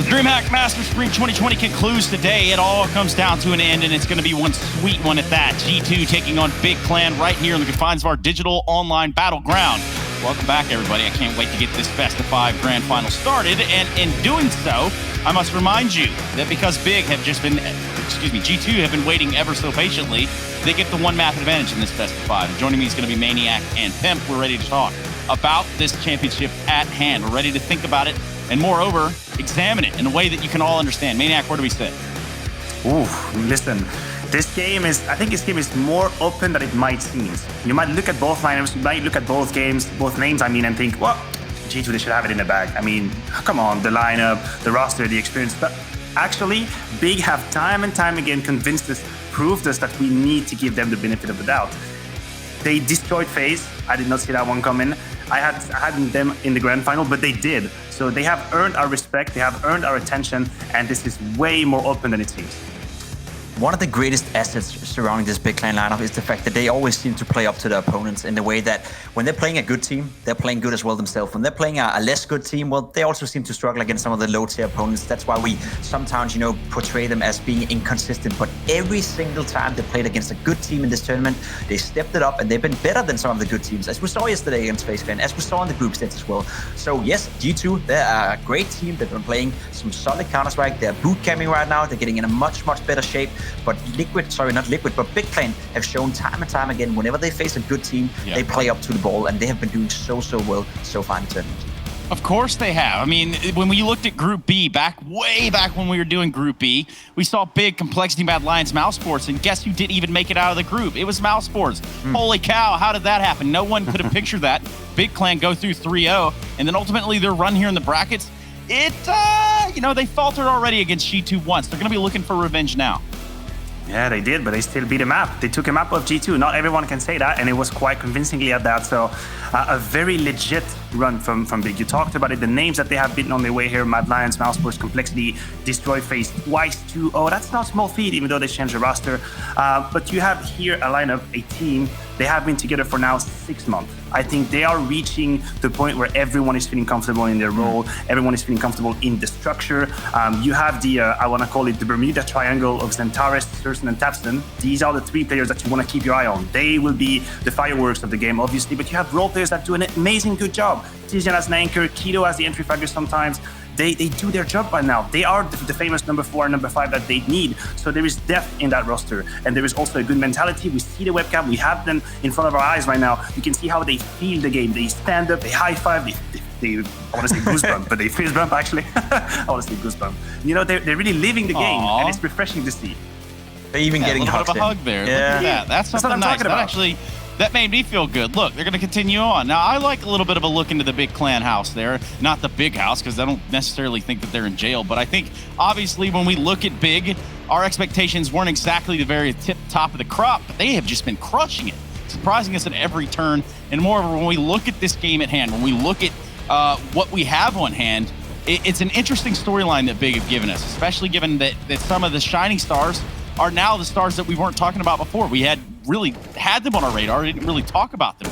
DreamHack Master Spring 2020 concludes today. It all comes down to an end, and it's going to be one sweet one at that. G2 taking on Big Clan right here in the confines of our digital online battleground. Welcome back, everybody. I can't wait to get this Best of 5 Grand Final started, and in doing so, I must remind you that because Big have just been, G2 have been waiting ever so patiently, they get the one map advantage in this Best of 5. And joining me is going to be Maniac and Pimp. We're ready to talk about this championship at hand. We're ready to think about it, and moreover, examine it in a way that you can all understand. Maniac, where do we sit? Ooh, listen, I think this game is more open than it might seem. You might look at both lineups, you might look at both names, and think, well, G2, they should have it in the bag. I mean, come on, the lineup, the roster, the experience. But actually, Big have time and time again convinced us, proved us that we need to give them the benefit of the doubt. They destroyed FaZe. I did not see that one coming. I had them in the grand final, but they did. So they have earned our respect, they have earned our attention, and this is way more open than it seems. One of the greatest assets surrounding this Big Clan lineup is the fact that they always seem to play up to their opponents in the way that when they're playing a good team, they're playing good as well themselves. When they're playing a less good team, well, they also seem to struggle against some of the low-tier opponents. That's why we sometimes, portray them as being inconsistent. But every single time they played against a good team in this tournament, they stepped it up and they've been better than some of the good teams, as we saw yesterday against FaZe Clan, as we saw in the group stage as well. So yes, G2, they're a great team. They've been playing some solid Counter-Strike. They're boot camping right now. They're getting in a much, much better shape. But Big Clan have shown time and time again, whenever they face a good team, they play up to the ball, and they have been doing so well so far in the tournament. Of course they have. I mean, when we looked at Group B, way back when we were doing Group B, we saw Big, Complexity, Mad Lions, Mousesports, and guess who didn't even make it out of the group? It was Mousesports. Holy cow, how did that happen? No one could have pictured that. Big Clan go through 3-0, and then ultimately their run here in the brackets, they faltered already against G2 once. They're going to be looking for revenge now. Yeah, they did, but they still beat a map. They took a map of G2. Not everyone can say that, and it was quite convincingly at that. So a very legit run from Big. You talked about it, the names that they have beaten on their way here, Mad Lions, Mousesports, Complexity, destroy FaZe twice, 2-0. That's not small feat, even though they changed the roster. But you have here a lineup, a team. They have been together for now 6 months. I think they are reaching the point where everyone is feeling comfortable in their role. Everyone is feeling comfortable in the structure. You have the, I want to call it the Bermuda Triangle of Zentaris, Surson, and Tapston. These are the 3 players that you want to keep your eye on. They will be the fireworks of the game, obviously, but you have role players that do an amazing good job. Tizian as an anchor, Keto as the entry fagger sometimes. They do their job by now. They are the famous number 4 and number 5 that they need. So there is depth in that roster. And there is also a good mentality. We see the webcam. We have them in front of our eyes right now. You can see how they feel the game. They stand up, they high five, they I want to say goosebump, but they fist bump actually. I want to say goosebump. They're really living the game, and it's refreshing to see. They're even getting a hugs. A hug there. Yeah. Look at that. That's something what I'm nice. talking about. That made me feel good. Look, they're going to continue on. Now, I like a little bit of a look into the Big Clan house there. Not the big house, because I don't necessarily think that they're in jail. But I think, obviously, when we look at Big, our expectations weren't exactly the very top of the crop, but they have just been crushing it, surprising us at every turn. And moreover, when we look at this game at hand, when we look at what we have on hand, it's an interesting storyline that Big have given us, especially given that some of the shining stars are now the stars that we weren't talking about before. We had really had them on our radar, didn't really talk about them.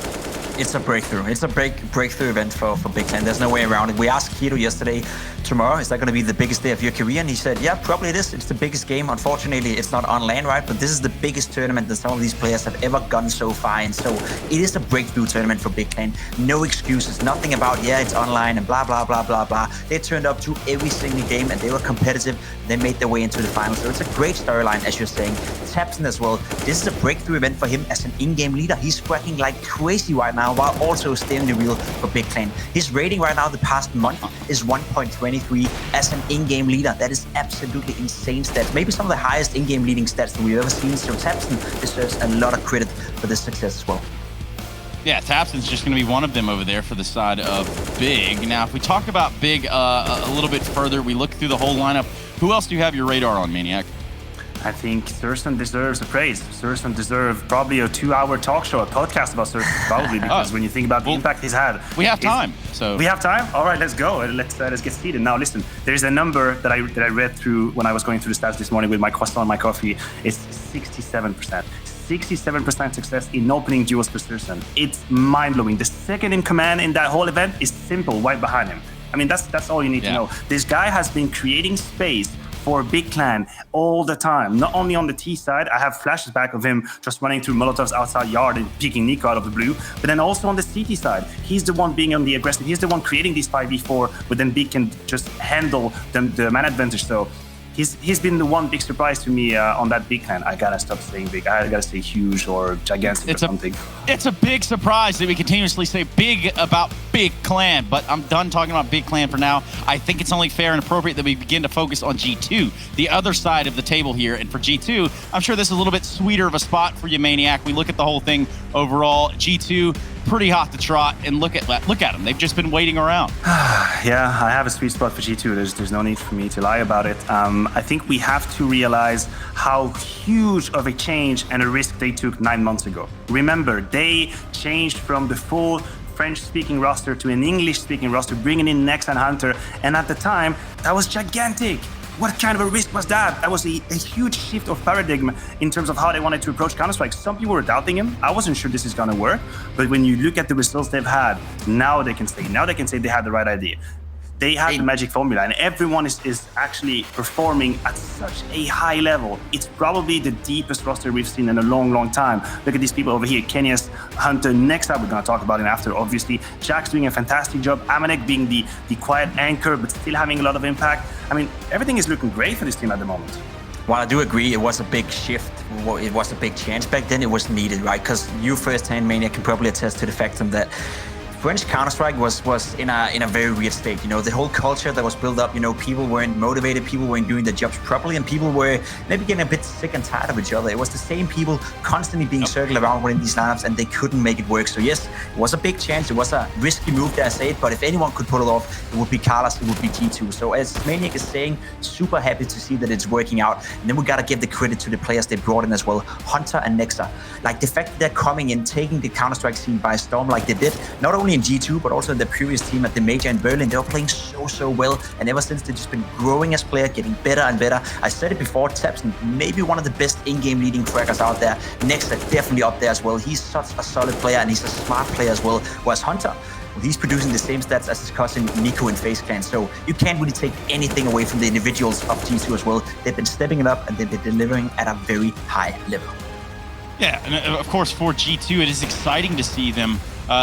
It's a breakthrough. It's a breakthrough event for Big Clan. There's no way around it. We asked Keto yesterday, tomorrow, is that going to be the biggest day of your career? And he said, yeah, probably it is. It's the biggest game. Unfortunately, it's not on LAN, right? But this is the biggest tournament that some of these players have ever gotten so far. And so it is a breakthrough tournament for Big Clan. No excuses. Nothing about, yeah, it's online and blah, blah, blah, blah, blah. They turned up to every single game and they were competitive. They made their way into the finals. So it's a great storyline, as you're saying. Tapson as well. This is a breakthrough event for him as an in-game leader. He's fracking like crazy right now, while also steering the wheel for Big Clan. His rating right now the past month is 1.23 as an in-game leader. That is absolutely insane stats. Maybe some of the highest in-game leading stats that we've ever seen. So Tapson deserves a lot of credit for this success as well. Yeah, Tapson's just going to be one of them over there for the side of Big. Now, if we talk about Big a little bit further, we look through the whole lineup. Who else do you have your radar on, Maniac? I think Surson deserves a praise. Surson deserves probably a 2-hour talk show, a podcast about Surson, probably, because when you think about the impact he's had. We have time, so. We have time? All right, let's go. Let's get seated. Now, listen, there's a number that I read through when I was going through the stats this morning with my croissant and my coffee. It's 67%. 67% success in opening duels for Surson. It's mind-blowing. The second in command in that whole event is Simple, right behind him. I mean, that's all you need to know. This guy has been creating space for Big Clan all the time. Not only on the T side, I have flashes back of him just running through Molotovs outside yard and picking Nico out of the blue, but then also on the CT side, he's the one being on the aggressive. He's the one creating these 5v4, but then Big can just handle the man advantage. So he's been the one big surprise to me on that Big Clan. I gotta stop saying big. I gotta say huge or gigantic or something. It's a big surprise that we continuously say big about Big Clan, but I'm done talking about Big Clan for now. I think it's only fair and appropriate that we begin to focus on G2, the other side of the table here. And for G2, I'm sure this is a little bit sweeter of a spot for you, Maniac. We look at the whole thing overall. G2, pretty hot to trot, and look at them. They've just been waiting around. Yeah, I have a sweet spot for G2. There's no need for me to lie about it. I think we have to realize how huge of a change and a risk they took 9 months ago. Remember, they changed from the full French-speaking roster to an English-speaking roster, bringing in Nex and Hunter, and at the time, that was gigantic. What kind of a risk was that? That was a huge shift of paradigm in terms of how they wanted to approach Counter-Strike. Some people were doubting him. I wasn't sure this is going to work. But when you look at the results they've had, now they can say they had the right idea. They have the magic formula, and everyone is actually performing at such a high level. It's probably the deepest roster we've seen in a long, long time. Look at these people over here. Kenyas, Hunter, next up, we're going to talk about him after, obviously. Jack's doing a fantastic job. Amanek being the quiet anchor, but still having a lot of impact. I mean, everything is looking great for this team at the moment. Well, I do agree. It was a big shift. It was a big change. Back then, it was needed, right? Because you firsthand, Mania, can probably attest to the fact that French Counter-Strike was in a very weird state. You know, the whole culture that was built up, you know, people weren't motivated, people weren't doing their jobs properly, and people were maybe getting a bit sick and tired of each other. It was the same people constantly being circled around within these lineups, and they couldn't make it work. So yes, it was a big chance. It was a risky move, dare I say it, but if anyone could pull it off, it would be Carlos, it would be G2. So as Maniac is saying, super happy to see that it's working out. And then we got to give the credit to the players they brought in as well, Hunter and Nexa. Like the fact that they're coming in, taking the Counter-Strike scene by storm like they did, not only in G2, but also in the previous team at the Major in Berlin. They were playing so well, and ever since they've just been growing as players, getting better and better. I said it before, Tapson, maybe one of the best in-game leading fraggers out there. Nexa definitely up there as well. He's such a solid player, and he's a smart player as well. Whereas Hunter, well, he's producing the same stats as his cousin Nico in FaZe Clan, so you can't really take anything away from the individuals of G2 as well. They've been stepping it up, and they've been delivering at a very high level. Yeah, and of course for G2, it is exciting to see them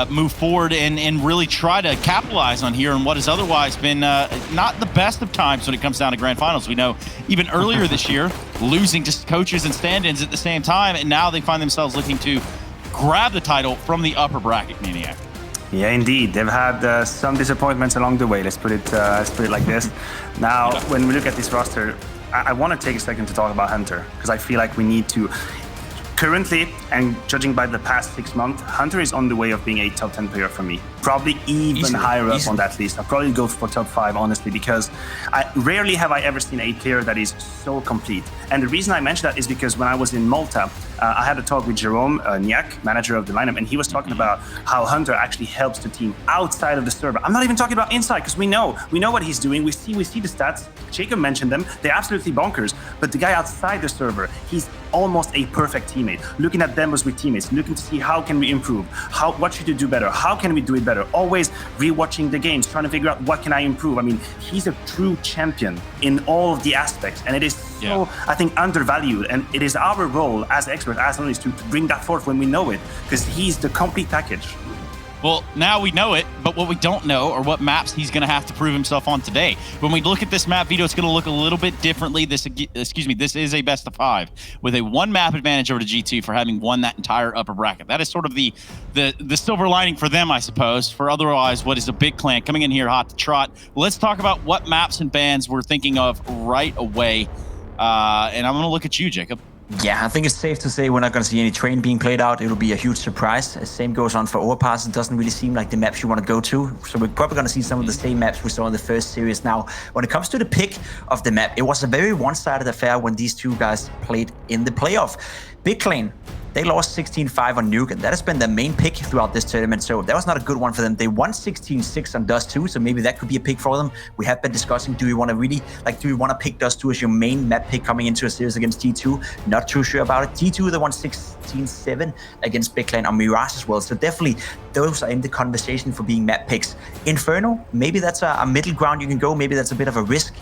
move forward and really try to capitalize on here in what has otherwise been not the best of times when it comes down to grand finals. We know even earlier this year, losing to coaches and stand-ins at the same time, and now they find themselves looking to grab the title from the upper bracket, Maniac. Yeah, indeed. They've had some disappointments along the way. Let's put it like this. Now, when we look at this roster, I want to take a second to talk about Hunter, because I feel like we need to. Currently, and judging by the past 6 months, Hunter is on the way of being a top 10 player for me. Probably even higher up on that list. I'll probably go for top 5, honestly, because rarely have I ever seen a player that is so complete. And the reason I mention that is because when I was in Malta, I had a talk with Jerome Niak, manager of the lineup, and he was talking about how Hunter actually helps the team outside of the server. I'm not even talking about inside, because we know what he's doing. We see the stats. Jacob mentioned them. They're absolutely bonkers. But the guy outside the server, he's almost a perfect teammate. Looking at demos with teammates, looking to see how can we improve, what should you do better, how can we do it better, always rewatching the games, trying to figure out what can I improve. I mean, he's a true champion in all of the aspects, and it is so, I think, undervalued, and it is our role as experts, as analysts, to bring that forth when we know it, because he's the complete package. Well, now we know it, but what we don't know are what maps he's going to have to prove himself on today. When we look at this map, Vito, it's going to look a little bit differently. This is a best of 5 with a 1 map advantage over to G2 for having won that entire upper bracket. That is sort of the silver lining for them, I suppose. For otherwise, what is a Big Clan coming in here hot to trot. Let's talk about what maps and bans we're thinking of right away. And I'm going to look at you, Jacob. Yeah, I think it's safe to say we're not going to see any train being played out. It'll be a huge surprise. The same goes on for Overpass. It doesn't really seem like the maps you want to go to. So we're probably going to see some of the same maps we saw in the first series. Now, when it comes to the pick of the map, it was a very one-sided affair when these two guys played in the playoff. Big Clan They lost 16-5 on Nuke, and that has been their main pick throughout this tournament, so that was not a good one for them. They won 16-6 on Dust 2, so maybe that could be a pick for them. We have been discussing, do we want to pick Dust 2 as your main map pick coming into a series against G2? Not too sure about it. G2, they won 16-7 against Big Clan on Mirage as well, so definitely those are in the conversation for being map picks. Inferno, maybe that's a middle ground you can go, maybe that's a bit of a risk.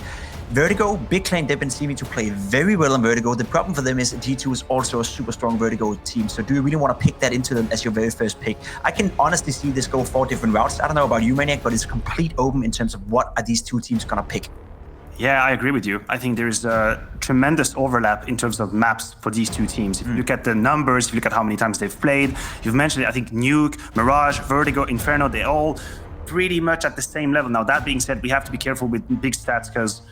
Vertigo, Big Clan, they've been seeming to play very well on Vertigo. The problem for them is G2 is also a super strong Vertigo team. So do you really want to pick that into them as your very first pick? I can honestly see this go 4 different routes. I don't know about you, Maniac, but it's complete open in terms of what are these two teams going to pick. Yeah, I agree with you. I think there's a tremendous overlap in terms of maps for these two teams. If you look at the numbers, if you look at how many times they've played, you've mentioned it, I think Nuke, Mirage, Vertigo, Inferno, they all pretty much at the same level. Now, that being said, we have to be careful with big stats because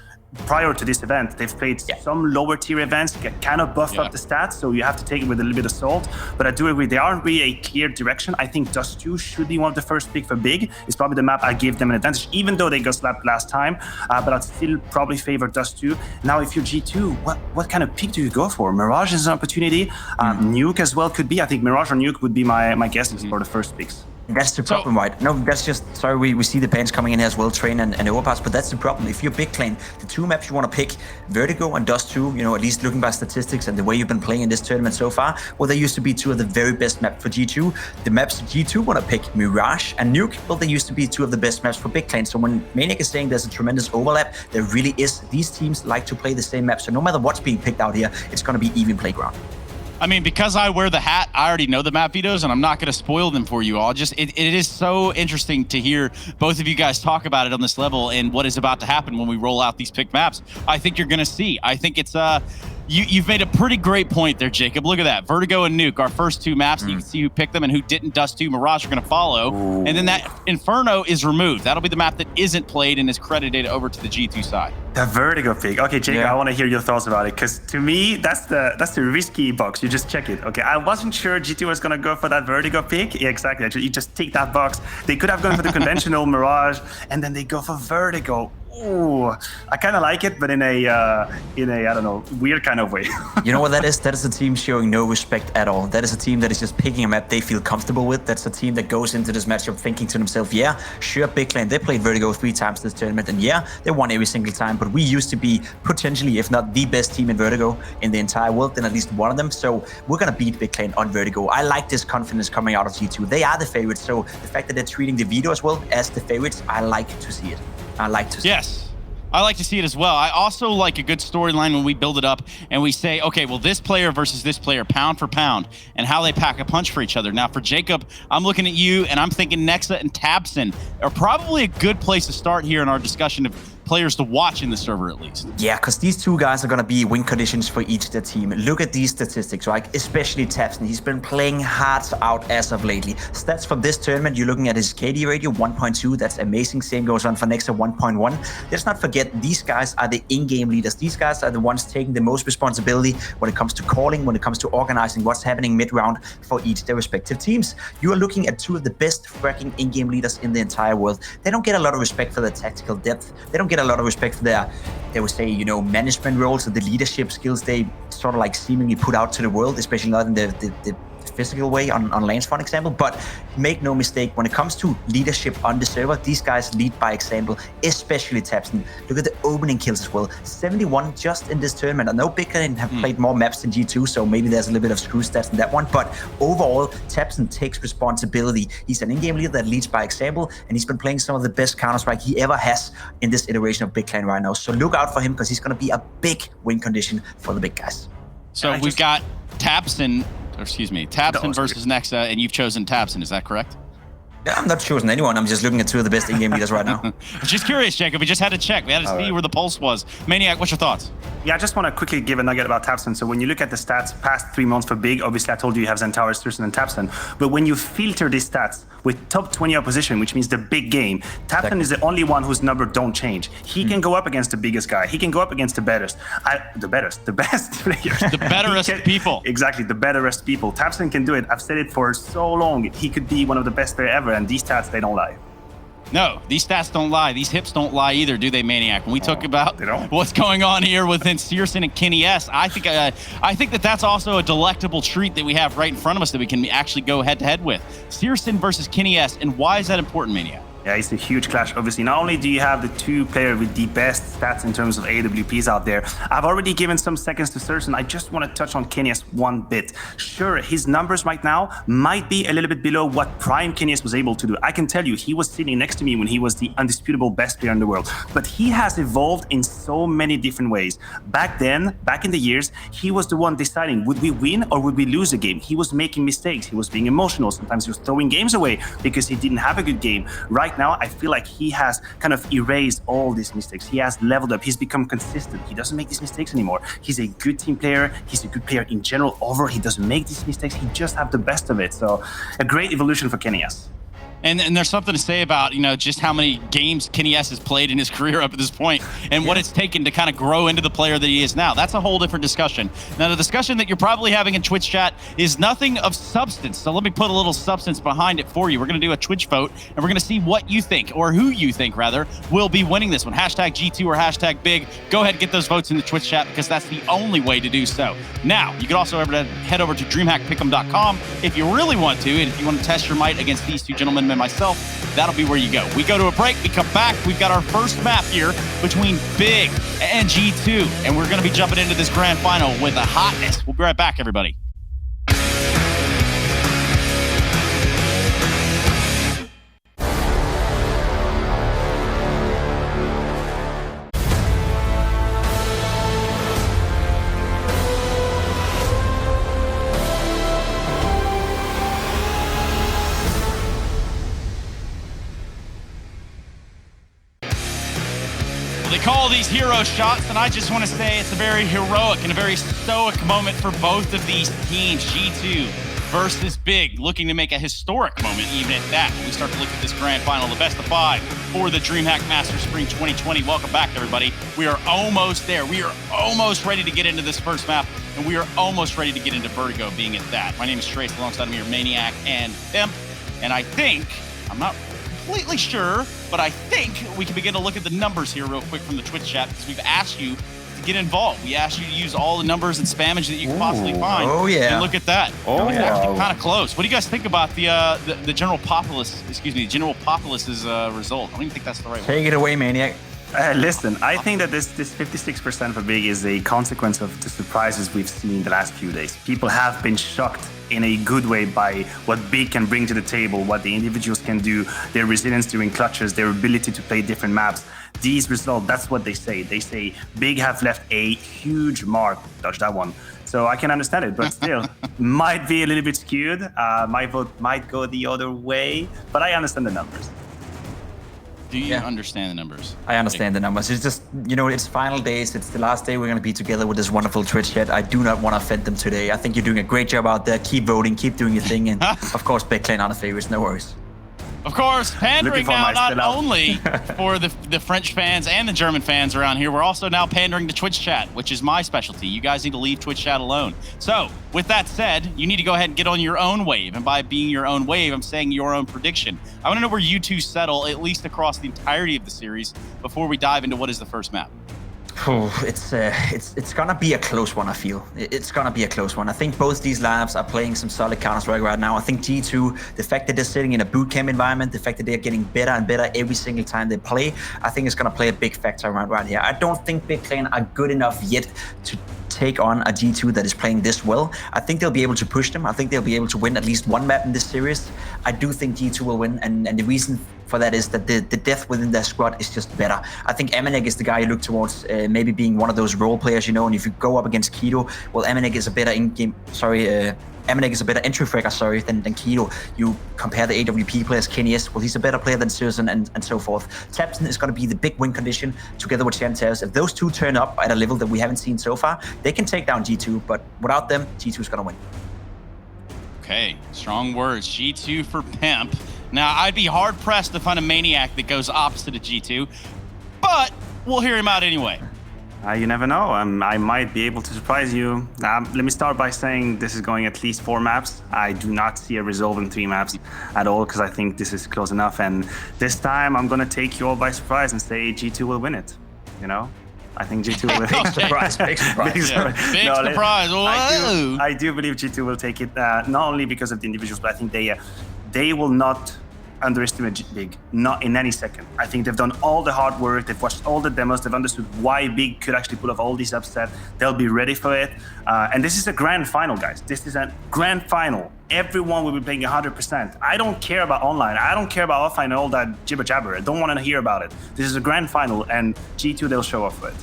prior to this event, they've played some lower tier events, kind of buffed up the stats, so you have to take it with a little bit of salt. But I do agree, they aren't really a clear direction. I think Dust 2 should be one of the first pick for Big. It's probably the map I give them an advantage, even though they got slapped last time. But I'd still probably favor Dust 2. Now, if you're G2, what kind of pick do you go for? Mirage is an opportunity. Nuke as well could be. I think Mirage or Nuke would be my guesses for the first picks. That's the problem, right? No, that's just, sorry, we see the bans coming in as well, Train and Overpass, but that's the problem. If you're Big Clan, the two maps you want to pick, Vertigo and Dust 2, you know, at least looking by statistics and the way you've been playing in this tournament so far, well, they used to be two of the very best maps for G2. The maps G2 want to pick, Mirage and Nuke, well, they used to be two of the best maps for Big Clan. So when Maniac is saying there's a tremendous overlap, there really is. These teams like to play the same map, so no matter what's being picked out here, it's going to be even playground. I mean, because I wear the hat, I already know the map vetoes, and I'm not going to spoil them for you all. Just it is so interesting to hear both of you guys talk about it on this level and what is about to happen when we roll out these pick maps. I think you're going to see. I think it's you've made a pretty great point there, Jacob. Look at that. Vertigo and Nuke, our first two maps. You can see who picked them and who didn't. Dust 2, Mirage are going to follow. Ooh. And then that Inferno is removed. That'll be the map that isn't played and is credited over to the G2 side. The Vertigo pick. Okay, Jacob, I want to hear your thoughts about it, because to me, that's the risky box. You just check it. Okay, I wasn't sure G2 was going to go for that Vertigo pick. Yeah, exactly. Actually, you just tick that box. They could have gone for the conventional Mirage, and then they go for Vertigo. Ooh, I kind of like it, but in a I don't know, weird kind of way. You know what that is? That is a team showing no respect at all. That is a team that is just picking a map they feel comfortable with. That's a team that goes into this matchup thinking to themselves, yeah, sure, Big Clan, they played Vertigo 3 times this tournament, and yeah, they won every single time, but we used to be potentially, if not the best team in Vertigo in the entire world, then at least one of them, so we're going to beat Big Clan on Vertigo. I like this confidence coming out of G2. They are the favorites, so the fact that they're treating the veto as well as the favorites, I like to see it. I like to see it. Yes. I like to see it as well. I also like a good storyline when we build it up and we say, okay, well, this player versus this player, pound for pound, and how they pack a punch for each other. Now, for Jacob, I'm looking at you, and I'm thinking Nexa and Tabson are probably a good place to start here in our discussion of players to watch in the server, at least. Yeah, because these two guys are going to be win conditions for each of their team. Look at these statistics, right? Especially Tabson. He's been playing hearts out as of lately. Stats from this tournament, you're looking at his KD ratio, 1.2. That's amazing. Same goes on for Nexa, 1.1. Let's not forget, these guys are the in-game leaders. These guys are the ones taking the most responsibility when it comes to calling, when it comes to organizing what's happening mid-round for each of their respective teams. You are looking at two of the best fracking in-game leaders in the entire world. They don't get a lot of respect for their tactical depth. They don't get a lot of respect for their, they would say, you know, management roles or the leadership skills they sort of like seemingly put out to the world, especially not in the physical way on lanes, for an example. But make no mistake, when it comes to leadership on the server, these guys lead by example, especially Tabson. Look at the opening kills as well. 71 just in this tournament. I know Big Clan have played more maps than G2, so maybe there's a little bit of screw stats in that one, but overall, Tabson takes responsibility. He's an in-game leader that leads by example, and he's been playing some of the best Counter-Strike he ever has in this iteration of Big Clan right now. So look out for him, because he's going to be a big win condition for the big guys. So we've got Tabson versus Nexa, and you've chosen Tabson, is that correct? I'm not choosing anyone. I'm just looking at two of the best in-game leaders right now. Just curious, Jacob. We just had to check. We had to see where the pulse was. Maniac, what's your thoughts? Yeah, I just want to quickly give a nugget about Tabson. So when you look at the stats past 3 months for Big, obviously I told you have Zentaur, Sturson, and Tabson. But when you filter these stats with top 20 opposition, which means the big game, Tabson is the only one whose number don't change. He can go up against the biggest guy. He can go up against the best players. The betterest people. Exactly, the betterest people. Tabson can do it. I've said it for so long. He could be one of the best players ever, and these stats, they don't lie. No, these stats don't lie. These hips don't lie either, do they, Maniac? When we talk about what's going on here within Searson and Kenny S, I think that's also a delectable treat that we have right in front of us that we can actually go head-to-head with. Searson versus Kenny S, and why is that important, Maniac? Yeah, it's a huge clash. Obviously, not only do you have the two players with the best stats in terms of AWPs out there, I've already given some seconds to Searson. I just want to touch on Kenias one bit. Sure, his numbers right now might be a little bit below what Prime Kenias was able to do. I can tell you, he was sitting next to me when he was the undisputable best player in the world. But he has evolved in so many different ways. Back then, back in the years, he was the one deciding, would we win or would we lose a game? He was making mistakes. He was being emotional. Sometimes he was throwing games away because he didn't have a good game. Right now, I feel like he has kind of erased all these mistakes. He has leveled up. He's become consistent. He doesn't make these mistakes anymore. He's a good team player. He's a good player in general. Overall, he doesn't make these mistakes. He just have the best of it. So a great evolution for Kenny S. And there's something to say about, just how many games Kenny S has played in his career up at this point and what it's taken to kind of grow into the player that he is now. That's a whole different discussion. Now, the discussion that you're probably having in Twitch chat is nothing of substance. So let me put a little substance behind it for you. We're going to do a Twitch vote, and we're going to see what you think, or who you think, rather, will be winning this one. Hashtag G2 or hashtag big. Go ahead and get those votes in the Twitch chat because that's the only way to do so. Now, you can also head over to DreamHackPick'em.com if you really want to, and if you want to test your might against these two gentlemen and myself, that'll be where you go. We go to a break, we come back, we've got our first map here between Big and G2, and we're going to be jumping into this grand final with a hotness. We'll be right back, everybody. They call these hero shots, and I just want to say it's a very heroic and a very stoic moment for both of these teams. G2 versus Big, looking to make a historic moment even at that. When we start to look at this grand final, the best of 5 for the DreamHack Masters Spring 2020. Welcome back, everybody. We are almost there. We are almost ready to get into this first map, and we are almost ready to get into Vertigo being at that. My name is Trace, alongside me are Maniac and Pimp, and I think, I'm not completely sure, but I think we can begin to look at the numbers here real quick from the Twitch chat because we've asked you to get involved. We asked you to use all the numbers and spammage that you can possibly find. Oh, yeah. And look at that. Oh, it's yeah. actually kind of close. What do you guys think about the general populace, general populace's result? I don't even think that's the right Take it away, Maniac. Listen, I think that this 56% for Big is a consequence of the surprises we've seen the last few days. People have been shocked in a good way by what Big can bring to the table, what the individuals can do, their resilience during clutches, their ability to play different maps. These results, that's what they say. They say Big have left a huge mark. Dodge that one. So I can understand it, but still, might be a little bit skewed. My vote might go the other way, but I understand the numbers. Do you understand the numbers? I understand the numbers. It's just, it's final days. It's the last day we're going to be together with this wonderful Twitch chat. I do not want to offend them today. I think you're doing a great job out there. Keep voting, keep doing your thing. And of course, Big Clan are the favorites. No worries. Of course, pandering now not only for the French fans and the German fans around here, we're also now pandering to Twitch chat, which is my specialty. You guys need to leave Twitch chat alone. So, with that said, you need to go ahead and get on your own wave. And by being your own wave, I'm saying your own prediction. I want to know where you two settle, at least across the entirety of the series, before we dive into what is the first map. It's gonna be a close one. I feel it's gonna be a close one. I think both these labs are playing some solid Counter-Strike right now. I think G2, the fact that they're sitting in a boot camp environment, the fact that they're getting better and better every single time they play, I think it's gonna play a big factor around right here. I don't think Big Clan are good enough yet to take on a G2 that is playing this well. I think they'll be able to push them. I think they'll be able to win at least one map in this series. I do think G2 will win, and the reason for that is that the depth within their squad is just better. I think Emanek is the guy you look towards maybe being one of those role players, and if you go up against Keto, well, Emanek is a better Emanek is a better entry fragger, than Keto. You compare the AWP players, Kenny S, well, he's a better player than Searson and so forth. Tapson is going to be the big win condition together with Chanteres. If those two turn up at a level that we haven't seen so far, they can take down G2, but without them, G2 is going to win. Okay, strong words. G2 for Pimp. Now, I'd be hard-pressed to find a Maniac that goes opposite of G2, but we'll hear him out anyway. You never know. I might be able to surprise you. Let me start by saying this is going at least 4 maps. I do not see a resolve in 3 maps at all because I think this is close enough. And this time I'm going to take you all by surprise and say G2 will win it. You know? I think G2 will. Big surprise, big surprise. Big surprise. Whoa. I do believe G2 will take it, not only because of the individuals, but I think they will not underestimate Big, not in any second. I think they've done all the hard work, they've watched all the demos, they've understood why Big could actually pull off all these upsets. They'll be ready for it. And this is a grand final, guys. This is a grand final. Everyone will be playing 100%. I don't care about online. I don't care about offline and all that jibber jabber. I don't want to hear about it. This is a grand final, and G2, they'll show off with it.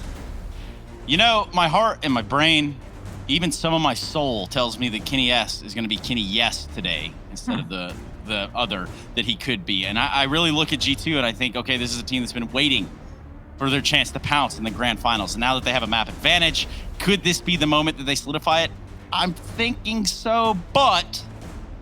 You know, my heart and my brain, even some of my soul tells me that Kenny S is going to be Kenny Yes today instead of the other that he could be. And I really look at G2 and I think, okay, this is a team that's been waiting for their chance to pounce in the grand finals. And now that they have a map advantage, could this be the moment that they solidify it? I'm thinking so, but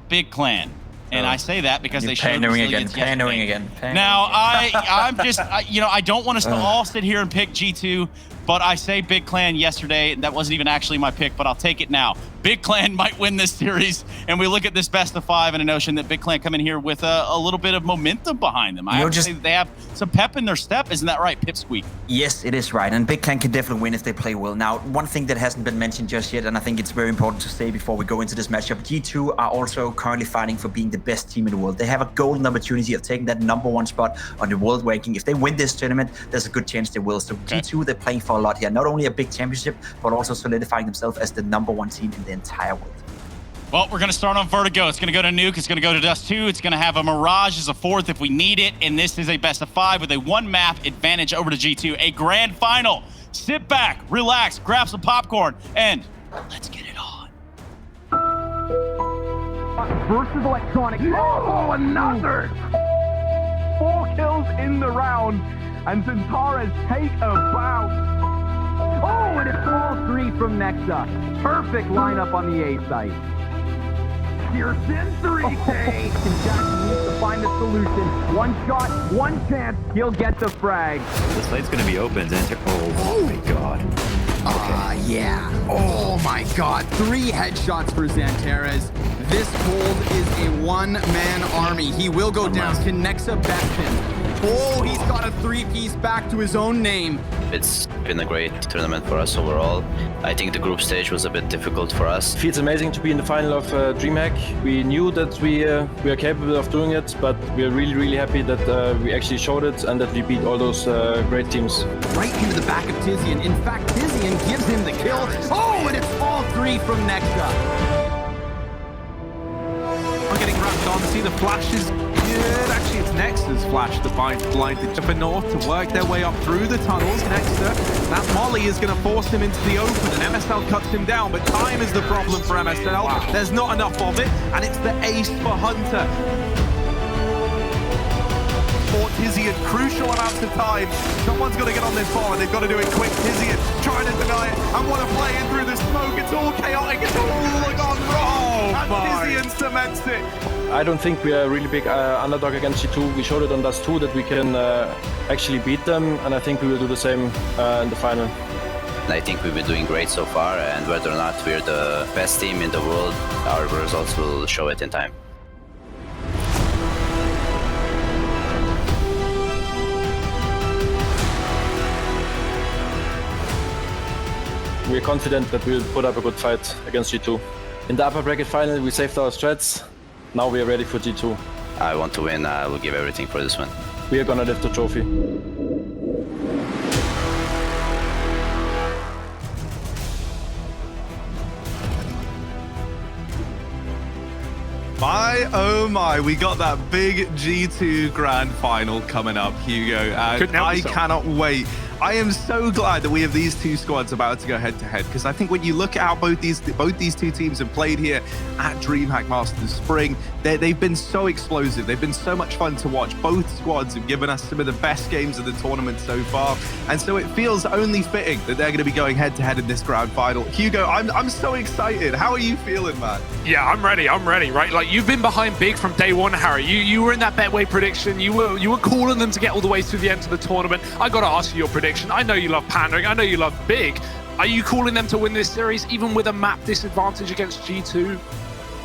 Big Clan. And I say that because they showed pandering again. Now, I'm just, you know, I don't want us to all sit here and pick G2, but I say Big Clan yesterday. That wasn't even actually my pick, but I'll take it now. Big Clan might win this series, and we look at this best of 5 and a notion that Big Clan come in here with a little bit of momentum behind them. I have to say that they have some pep in their step. Isn't that right, Pipsqueak? Yes, it is right, and Big Clan can definitely win if they play well. Now, one thing that hasn't been mentioned just yet, and I think it's very important to say before we go into this matchup, G2 are also currently fighting for being the best team in the world. They have a golden opportunity of taking that #1 spot on the world ranking. If they win this tournament, there's a good chance they will. So G2, they're playing for a lot here. Not only a big championship, but also solidifying themselves as the #1 team in the entire world. Well, we're going to start on Vertigo. It's going to go to Nuke. It's going to go to Dust 2. It's going to have a Mirage as a 4th if we need it. And this is a best of 5 with a 1-map advantage over to G2. A grand final. Sit back, relax, grab some popcorn, and let's get it on. Versus Electronic. Oh, another! 4 kills in the round, and Centaurus take a bow. Oh, and it's all 3 from Nexa. Perfect lineup on the A site. Pearson 3K. And Jackson needs to find a solution. 1 shot, 1 chance. He'll get the frag. This lane's gonna be open. Oh my god. Yeah. Oh my god. 3 headshots for Xantares. This hold is a 1-man army. He will go down. Can Nexa best him? Oh, he's got a 3-piece back to his own name. It's been a great tournament for us overall. I think the group stage was a bit difficult for us. It feels amazing to be in the final of DreamHack. We knew that we are capable of doing it, but we are really, really happy that we actually showed it and that we beat all those great teams. Right into the back of Tizian. In fact, Tizian gives him the kill. Oh, and it's all 3 from Nexa. I'm getting wrapped on. See the flash is good. Actually, it's Nexta's flash that blinded Jumper North to work their way up through the tunnels. Nexta, that molly is going to force him into the open, and MSL cuts him down, but time is the problem for MSL. Wow. There's not enough of it, and it's the ace for Hunter. For Tizian, crucial amounts of time. Someone's got to get on this ball, and they've got to do it quick. Tizian trying to deny it. I want to play in through the smoke. It's all chaotic. It's all gone wrong. And Tizian cements it. I don't think we are a really big underdog against G2. We showed it on Dust 2 that we can actually beat them, and I think we will do the same in the final. I think we've been doing great so far, and whether or not we're the best team in the world, our results will show it in time. We're confident that we'll put up a good fight against G2. In the upper bracket final, we saved our strats. Now we are ready for G2. I want to win. I will give everything for this one. We are gonna lift the trophy. My, oh my, we got that big G2 grand final coming up, Hugo, and I cannot wait. I am so glad that we have these 2 squads about to go head-to-head, because I think when you look at how both these 2 teams have played here at DreamHack Masters Spring, they've been so explosive. They've been so much fun to watch. Both squads have given us some of the best games of the tournament so far, and so it feels only fitting that they're going to be going head-to-head in this grand final. Hugo, I'm so excited. How are you feeling, man? Yeah, I'm ready, right? Like, you've been behind Big from day one, Harry. You were in that Betway prediction. You were calling them to get all the way to the end of the tournament. I got to ask you your prediction. prediction. I know you love pandering. I know you love big. Are you calling them to win this series, even with a map disadvantage against G2?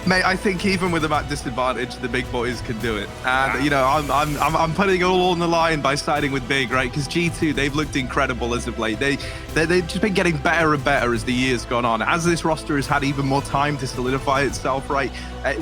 Mate, I think even with a map disadvantage, the big boys can do it. And, you know, I'm putting it all on the line by siding with big, right? Because G2, they've looked incredible as of late. They've just been getting better and better as the years gone on. As this roster has had even more time to solidify itself, right?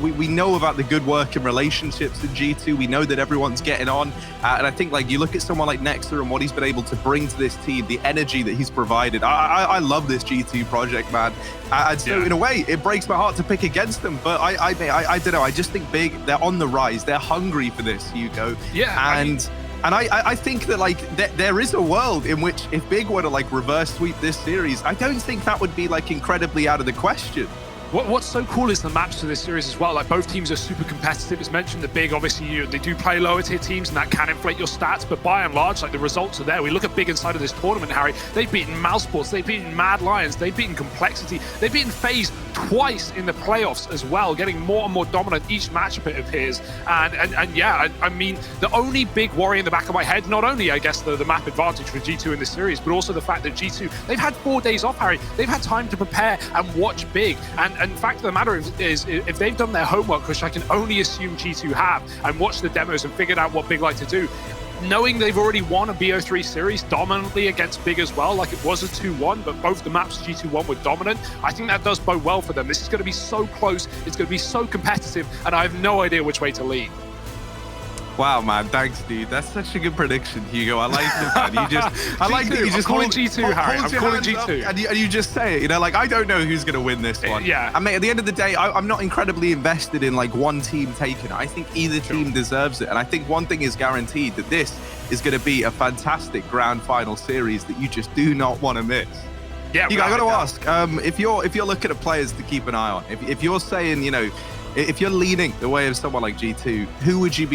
We know about the good working relationships in G2. We know that everyone's getting on. And I think, like, you look at someone like Nexa and what he's been able to bring to this team, the energy that he's provided. I love this G2 project, man. And so, in a way, it breaks my heart to pick against them. But I don't know. I just think big, they're on the rise. They're hungry for this, Hugo. Yeah. And I think that, like, there is a world in which if big were to, like, reverse sweep this series, I don't think that would be, like, incredibly out of the question. What's so cool is the maps to this series as well. Like, both teams are super competitive. It's mentioned the big, obviously, they do play lower tier teams, and that can inflate your stats. But by and large, like, the results are there. We look at big inside of this tournament, Harry. They've beaten Mousesports, they've beaten Mad Lions, they've beaten Complexity, they've beaten FaZe twice in the playoffs as well, getting more and more dominant each matchup it appears. And yeah, I mean, the only big worry in the back of my head, not only, I guess, the map advantage for G2 in this series, but also the fact that G2, they've had 4 days off, Harry. They've had time to prepare and watch big. And the fact of the matter is, if they've done their homework, which I can only assume G2 have, and watched the demos and figured out what big like to do, knowing they've already won a BO3 series dominantly against big as well, like it was a 2-1, but both the maps G2 won were dominant, I think that does bode well for them. This is going to be so close, it's going to be so competitive, and I have no idea which way to lean. Wow, man, thanks, dude. That's such a good prediction, Hugo. I like it, man. I like that you just calling G2, Harry. I'm calling G2. And you just say it, you know, like, I don't know who's going to win this one. Yeah. I mean, at the end of the day, I'm not incredibly invested in, like, one team taking it. I think either team deserves it. And I think one thing is guaranteed, that this is going to be a fantastic grand final series that you just do not want to miss. Yeah, Hugo, I got to ask, if you're looking at players to keep an eye on, if you're saying, you know, if you're leaning the way of someone like G2, who would you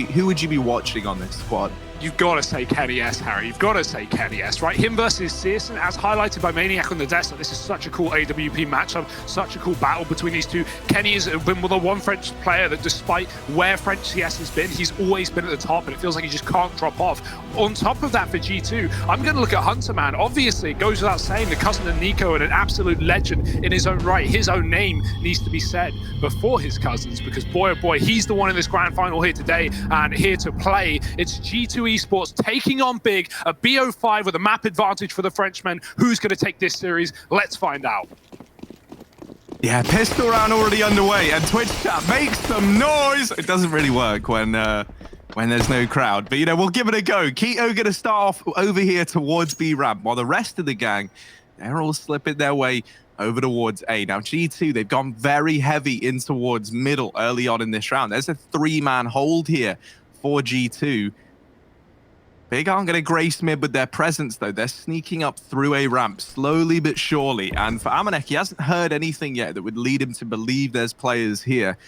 be watching on this squad? You've got to say Kenny S, Harry. You've got to say Kenny S, right? Him versus Searson, as highlighted by Maniac on the desktop. This is such a cool AWP matchup, such a cool battle between these two. Kenny has been the one French player that, despite where French CS has been, he's always been at the top, and it feels like he just can't drop off. On top of that, for G2, I'm going to look at Hunter, man. Obviously, it goes without saying, the cousin of Nico and an absolute legend in his own right. His own name needs to be said before his cousins, because boy, oh boy, he's the one in this grand final here today and here to play. It's G2 Esports taking on big, a BO5 with a map advantage for the Frenchmen. Who's going to take this series? Let's find out. Yeah, pistol round already underway, and Twitch chat makes some noise. It doesn't really work when there's no crowd, but, you know, we'll give it a go. Keto going to start off over here towards B ramp, while the rest of the gang, they're all slipping their way over towards A. Now, G2, they've gone very heavy in towards middle early on in this round. There's a 3-man hold here for G2. Big aren't going to grace mid with their presence, though. They're sneaking up through a ramp slowly but surely. And for Amanek, he hasn't heard anything yet that would lead him to believe there's players here.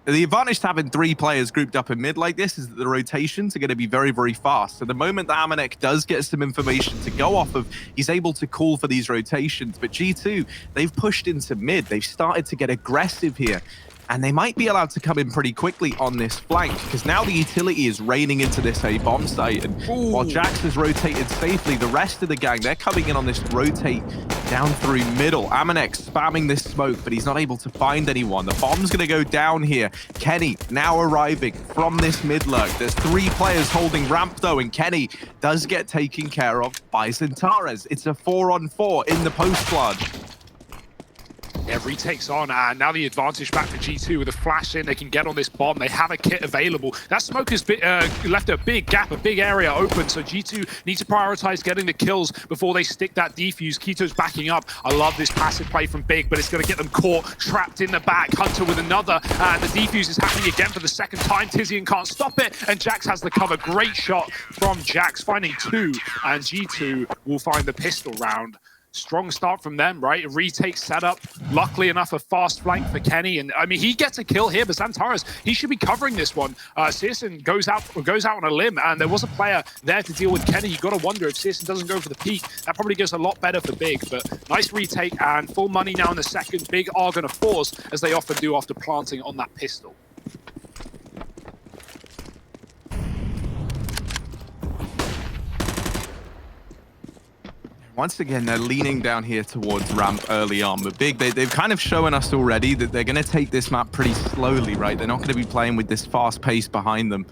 The advantage to having 3 players grouped up in mid like this is that the rotations are going to be very, very fast. So the moment that Amanek does get some information to go off of, he's able to call for these rotations. But G2, they've pushed into mid. They've started to get aggressive here. And they might be allowed to come in pretty quickly on this flank, because now the utility is raining into this A bomb site. And while Jax has rotated safely, the rest of the gang, they're coming in on this rotate down through middle. Amanek spamming this smoke, but he's not able to find anyone. The bomb's going to go down here. Kenny now arriving from this mid lurk. There's 3 players holding ramp, though, and Kenny does get taken care of by Centaurus. It's a 4-on-4 in the post plant. Yeah, retakes on, and now the advantage back for G2 with a flash in. They can get on this bomb. They have a kit available. That smoke has left a big gap, a big area open, so G2 need to prioritize getting the kills before they stick that defuse. Keto's backing up. I love this passive play from Big, but it's going to get them caught, trapped in the back. Hunter with another, and the defuse is happening again for the second time. Tizian can't stop it, and Jax has the cover. Great shot from Jax, finding 2, and G2 will find the pistol round. Strong start from them, right? A retake setup. Luckily enough, a fast flank for Kenny. And I mean, he gets a kill here, but Xantares, he should be covering this one. Searson goes out on a limb, and there was a player there to deal with Kenny. You got to wonder if Searson doesn't go for the peak. That probably goes a lot better for Big, but nice retake and full money now in the second. Big are going to force, as they often do after planting on that pistol. Once again, they're leaning down here towards ramp early on. But Big, they've kind of shown us already that they're going to take this map pretty slowly, right? They're not going to be playing with this fast pace behind them.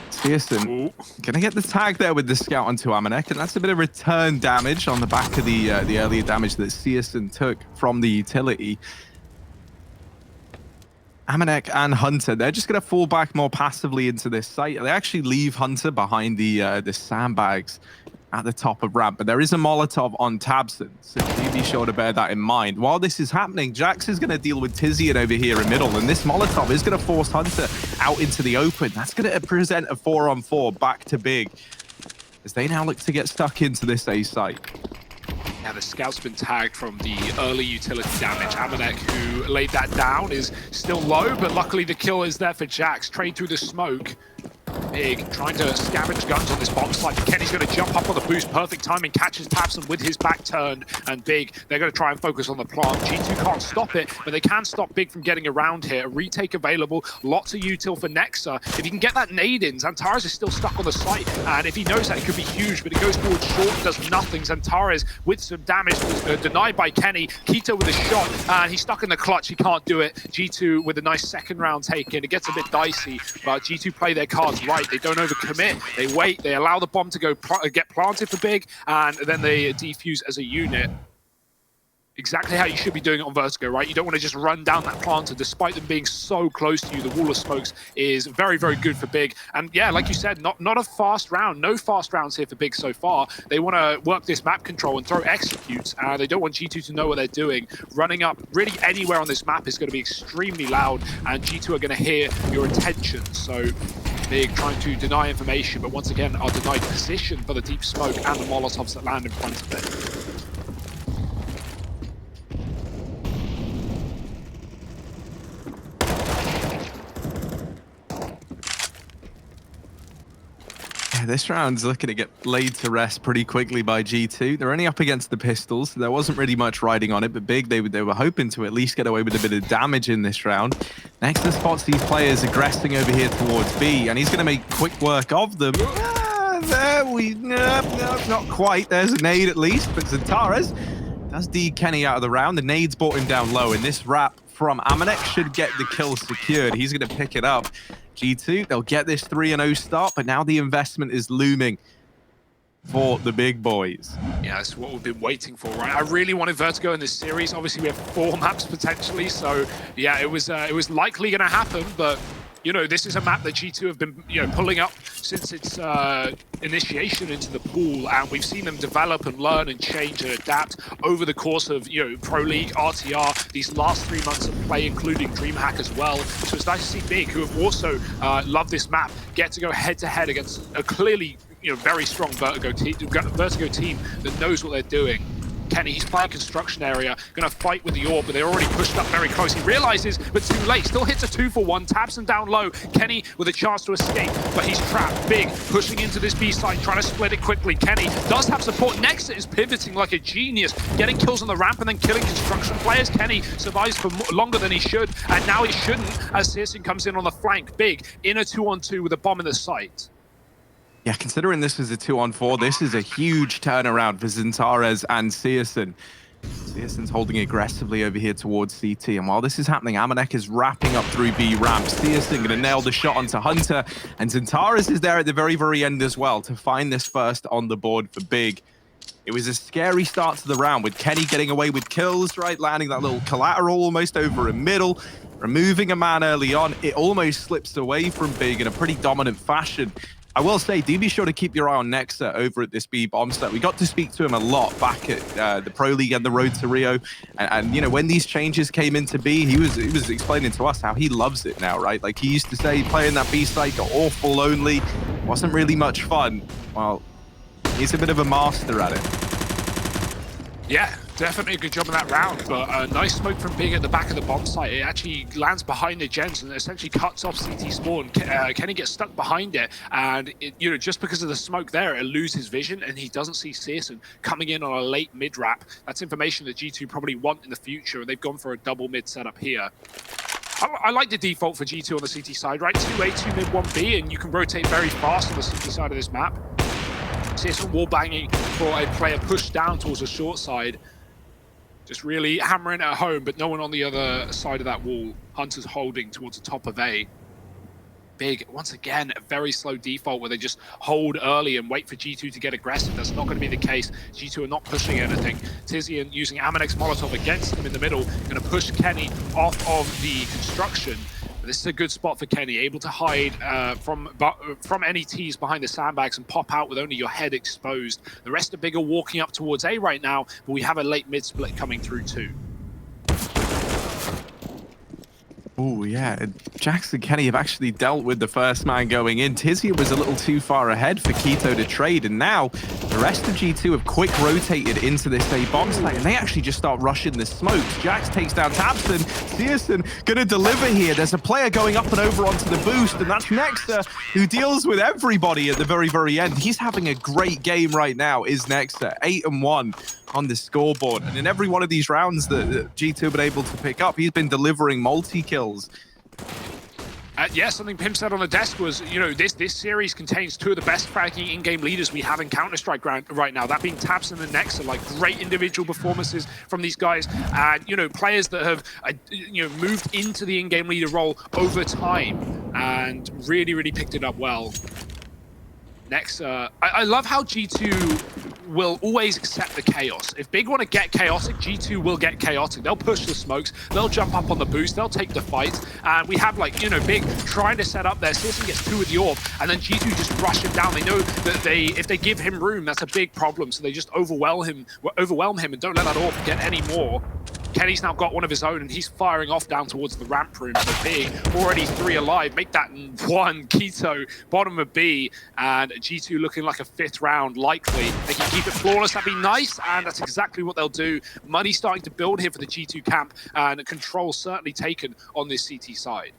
Searson going to get the tag there with the scout onto Amanek, and that's a bit of return damage on the back of the earlier damage that Searson took from the utility. Amanek and Hunter, they're just going to fall back more passively into this site. They actually leave Hunter behind the sandbags at the top of ramp, but there is a Molotov on Tabson, so do be sure to bear that in mind. While this is happening, Jax is going to deal with Tizian over here in middle, and this Molotov is going to force Hunter out into the open. That's going to present a 4-on-4 back to Big, as they now look to get stuck into this A site. Now the scout's been tagged from the early utility damage. Amanek, who laid that down, is still low, but luckily the kill is there for Jax. Trade through the smoke. Big trying to scavenge guns on this bomb site. Kenny's going to jump up on the boost. Perfect timing. Catches Tabson with his back turned. And Big, they're going to try and focus on the plant. G2 can't stop it, but they can stop Big from getting around here. A retake available. Lots of util for Nexa. If you can get that nade in, Xantares is still stuck on the site. And if he knows that, it could be huge, but it goes towards short and does nothing. Xantares with some damage was denied by Kenny. Keto with a shot, and he's stuck in the clutch. He can't do it. G2 with a nice second round taken. It gets a bit dicey, but G2 play their cards right. They don't overcommit. They wait. They allow the bomb to go get planted for Big, and then they defuse as a unit. Exactly how you should be doing it on Vertigo, right? You don't want to just run down that planter, despite them being so close to you. The wall of smokes is very, very good for Big. And yeah, like you said, not a fast round. No fast rounds here for Big so far. They want to work this map control and throw executes. They don't want G2 to know what they're doing. Running up really anywhere on this map is going to be extremely loud, and G2 are going to hear your intentions. So Big trying to deny information, but once again are denied position for the deep smoke and the Molotovs that land in front of it. This round's looking to get laid to rest pretty quickly by G2. They're only up against the pistols. So there wasn't really much riding on it, but Big, they were hoping to at least get away with a bit of damage in this round. Next, spots these players aggressing over here towards B, and he's going to make quick work of them. Not quite. There's a nade at least, but Xantares does D Kenny out of the round. The nade's brought him down low, and this wrap from Amanek should get the kill secured. He's going to pick it up. G2, they'll get this 3-0 start, but now the investment is looming for the big boys. Yeah, that's what we've been waiting for, right? I really wanted Vertigo in this series. Obviously, we have 4 maps potentially, so yeah, it was likely going to happen, but you know, this is a map that G2 have been, pulling up since its initiation into the pool, and we've seen them develop and learn and change and adapt over the course of, Pro League, RTR, these last 3 months of play, including DreamHack as well. So it's nice to see Big, who have also loved this map, get to go head-to-head against a clearly, very strong Vertigo team that knows what they're doing. Kenny, he's playing construction area, going to fight with the orb, but they're already pushed up very close. He realizes, but too late. Still hits a 2-for-1, taps him down low. Kenny with a chance to escape, but he's trapped. Big, pushing into this B side, trying to split it quickly. Kenny does have support. Nexa is pivoting like a genius, getting kills on the ramp and then killing construction players. Kenny survives for longer than he should, and now he shouldn't, as Searson comes in on the flank. Big, in a 2-on-2 with a bomb in the site. Yeah, considering this was a 2-on-4, this is a huge turnaround for Xantares and Searson. Searson's holding aggressively over here towards CT, and while this is happening, Amanek is wrapping up through B ramp. Searson going to nail the shot onto Hunter, and Xantares is there at the very, very end as well to find this first on the board for Big. It was a scary start to the round with Kenny getting away with kills, right? Landing that little collateral almost over a middle, removing a man early on. It almost slips away from Big in a pretty dominant fashion. I will say, do be sure to keep your eye on Nexa over at this B bomb set. We got to speak to him a lot back at the Pro League and the Road to Rio. And when these changes came into B, he was explaining to us how he loves it now, right? Like, he used to say playing that B site got awful lonely, wasn't really much fun. Well, he's a bit of a master at it. Yeah, definitely a good job in that round, but a nice smoke from Big at the back of the bomb site. It actually lands behind the gens and essentially cuts off CT spawn. Kenny gets stuck behind it, and just because of the smoke there, it loses vision, and he doesn't see Searson coming in on a late mid wrap. That's information that G2 probably want in the future, and they've gone for a double mid setup here. I like the default for G2 on the CT side, right? 2A, 2 mid, 1B, and you can rotate very fast on the CT side of this map. consistent wall banging for a player pushed down towards the short side. Just really hammering it home, but no one on the other side of that wall. Hunter's holding towards the top of A. Big, once again, a very slow default where they just hold early and wait for G2 to get aggressive. That's not going to be the case. G2 are not pushing anything. Tizian using Amanek's Molotov against him in the middle, going to push Kenny off of the construction. But this is a good spot for Kenny, able to hide from any tees behind the sandbags and pop out with only your head exposed. The rest of Big are walking up towards A right now, but we have a late mid-split coming through too. Oh, yeah. Jax and Kenny have actually dealt with the first man going in. Tizian was a little too far ahead for k1to to trade, and now the rest of G2 have quick rotated into this A bomb site, and they actually just start rushing the smokes. Jax takes down Tabson. Searson gonna deliver here. There's a player going up and over onto the boost, and that's Nexa, who deals with everybody at the very, very end. He's having a great game right now, is Nexa. 8-1 on the scoreboard, and in every one of these rounds that G2 have been able to pick up, he's been delivering multi-kills. Yeah, something Pim said on the desk was, you know, this series contains two of the best fragging in-game leaders we have in Counter-Strike right now, that being Tabson and Nexa. Like, great individual performances from these guys, and, you know, players that have, you know, moved into the in-game leader role over time and really, really picked it up well. Nexa, I love how G2 will always accept the chaos. If Big want to get chaotic, G2 will get chaotic. They'll push the smokes, they'll jump up on the boost, they'll take the fight, and we have, like, you know, Big trying to set up there. Searson gets 2 with the AWP, and then G2 just rush him down. They know that if they give him room, that's a big problem, so they just overwhelm him and don't let that AWP get any more. Kenny's now got one of his own, and he's firing off down towards the ramp room. So Big, already 3 alive, make that 1. k1to, bottom of B, and G2 looking like a 5th round, likely. They can keep it flawless, that'd be nice, and that's exactly what they'll do. Money starting to build here for the G2 camp, and control certainly taken on this CT side.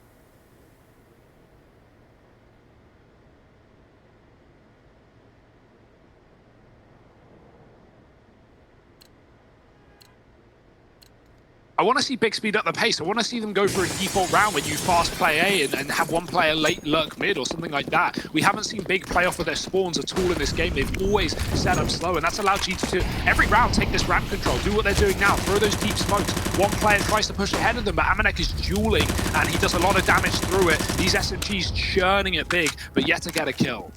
I want to see Big speed up the pace. I want to see them go for a default round where you fast play A and have one player late lurk mid or something like that. We haven't seen Big play off of their spawns at all in this game. They've always set up slow, and that's allowed G2 to, every round, take this ramp control, do what they're doing now, throw those deep smokes. One player tries to push ahead of them, but Amanek is dueling, and he does a lot of damage through it. These SMGs churning at Big, but yet to get a kill.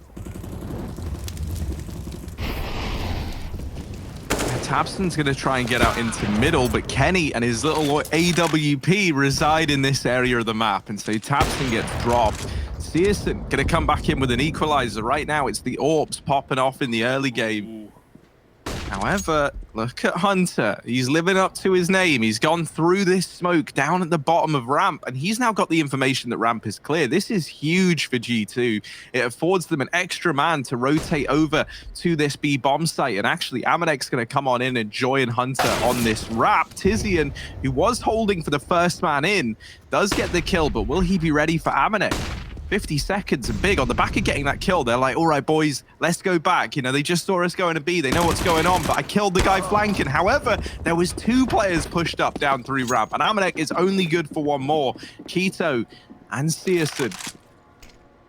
Tabson's going to try and get out into middle, but Kenny and his little AWP reside in this area of the map, and so Tabson gets dropped. Searson going to come back in with an equalizer. Right now, it's the AWPs popping off in the early game. However, look at Hunter. He's living up to his name. He's gone through this smoke down at the bottom of ramp, and he's now got the information that ramp is clear. This is huge for G2. It affords them an extra man to rotate over to this B bomb site, and actually Amanek's going to come on in and join Hunter on this wrap. Tizian, who was holding for the first man in, does get the kill, but will he be ready for Amanek? 50 seconds and Big on the back of getting that kill. They're like, all right, boys, let's go back. You know, they just saw us going to B. They know what's going on, but I killed the guy flanking. However, there was 2 players pushed up down through ramp, and Amanek is only good for 1 more. k1to and Searson.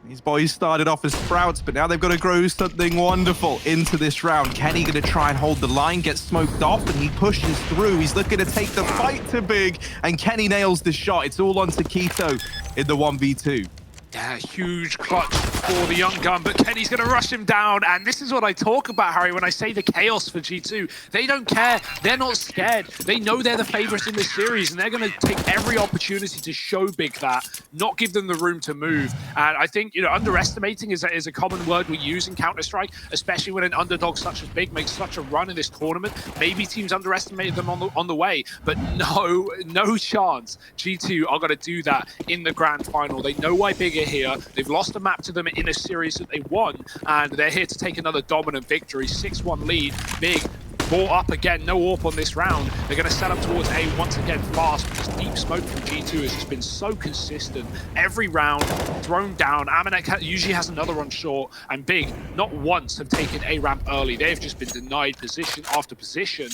These boys started off as sprouts, but now they've got to grow something wonderful into this round. Kenny going to try and hold the line, gets smoked off, and he pushes through. He's looking to take the fight to Big, and Kenny nails the shot. It's all onto k1to in the 1v2. Yeah, huge clutch for the young gun, but Kenny's going to rush him down, and this is what I talk about, Harry, when I say the chaos for G2. They don't care. They're not scared. They know they're the favorites in this series, and they're going to take every opportunity to show Big that, not give them the room to move. And I think, you know, underestimating is a common word we use in Counter-Strike, especially when an underdog such as Big makes such a run in this tournament. Maybe teams underestimated them on the way, but no chance G2 are going to do that in the grand final. They know why Big here. They've lost a map to them in a series that they won, and they're here to take another dominant victory. 6-1 lead. Big ball up again. No AWP on this round. They're going to set up towards A once again fast, because deep smoke from G2 has just been so consistent. Every round thrown down. Amanek usually has another on short, and Big not once have taken A ramp early. They've just been denied position after position,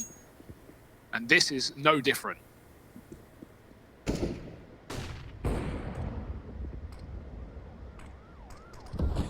and this is no different.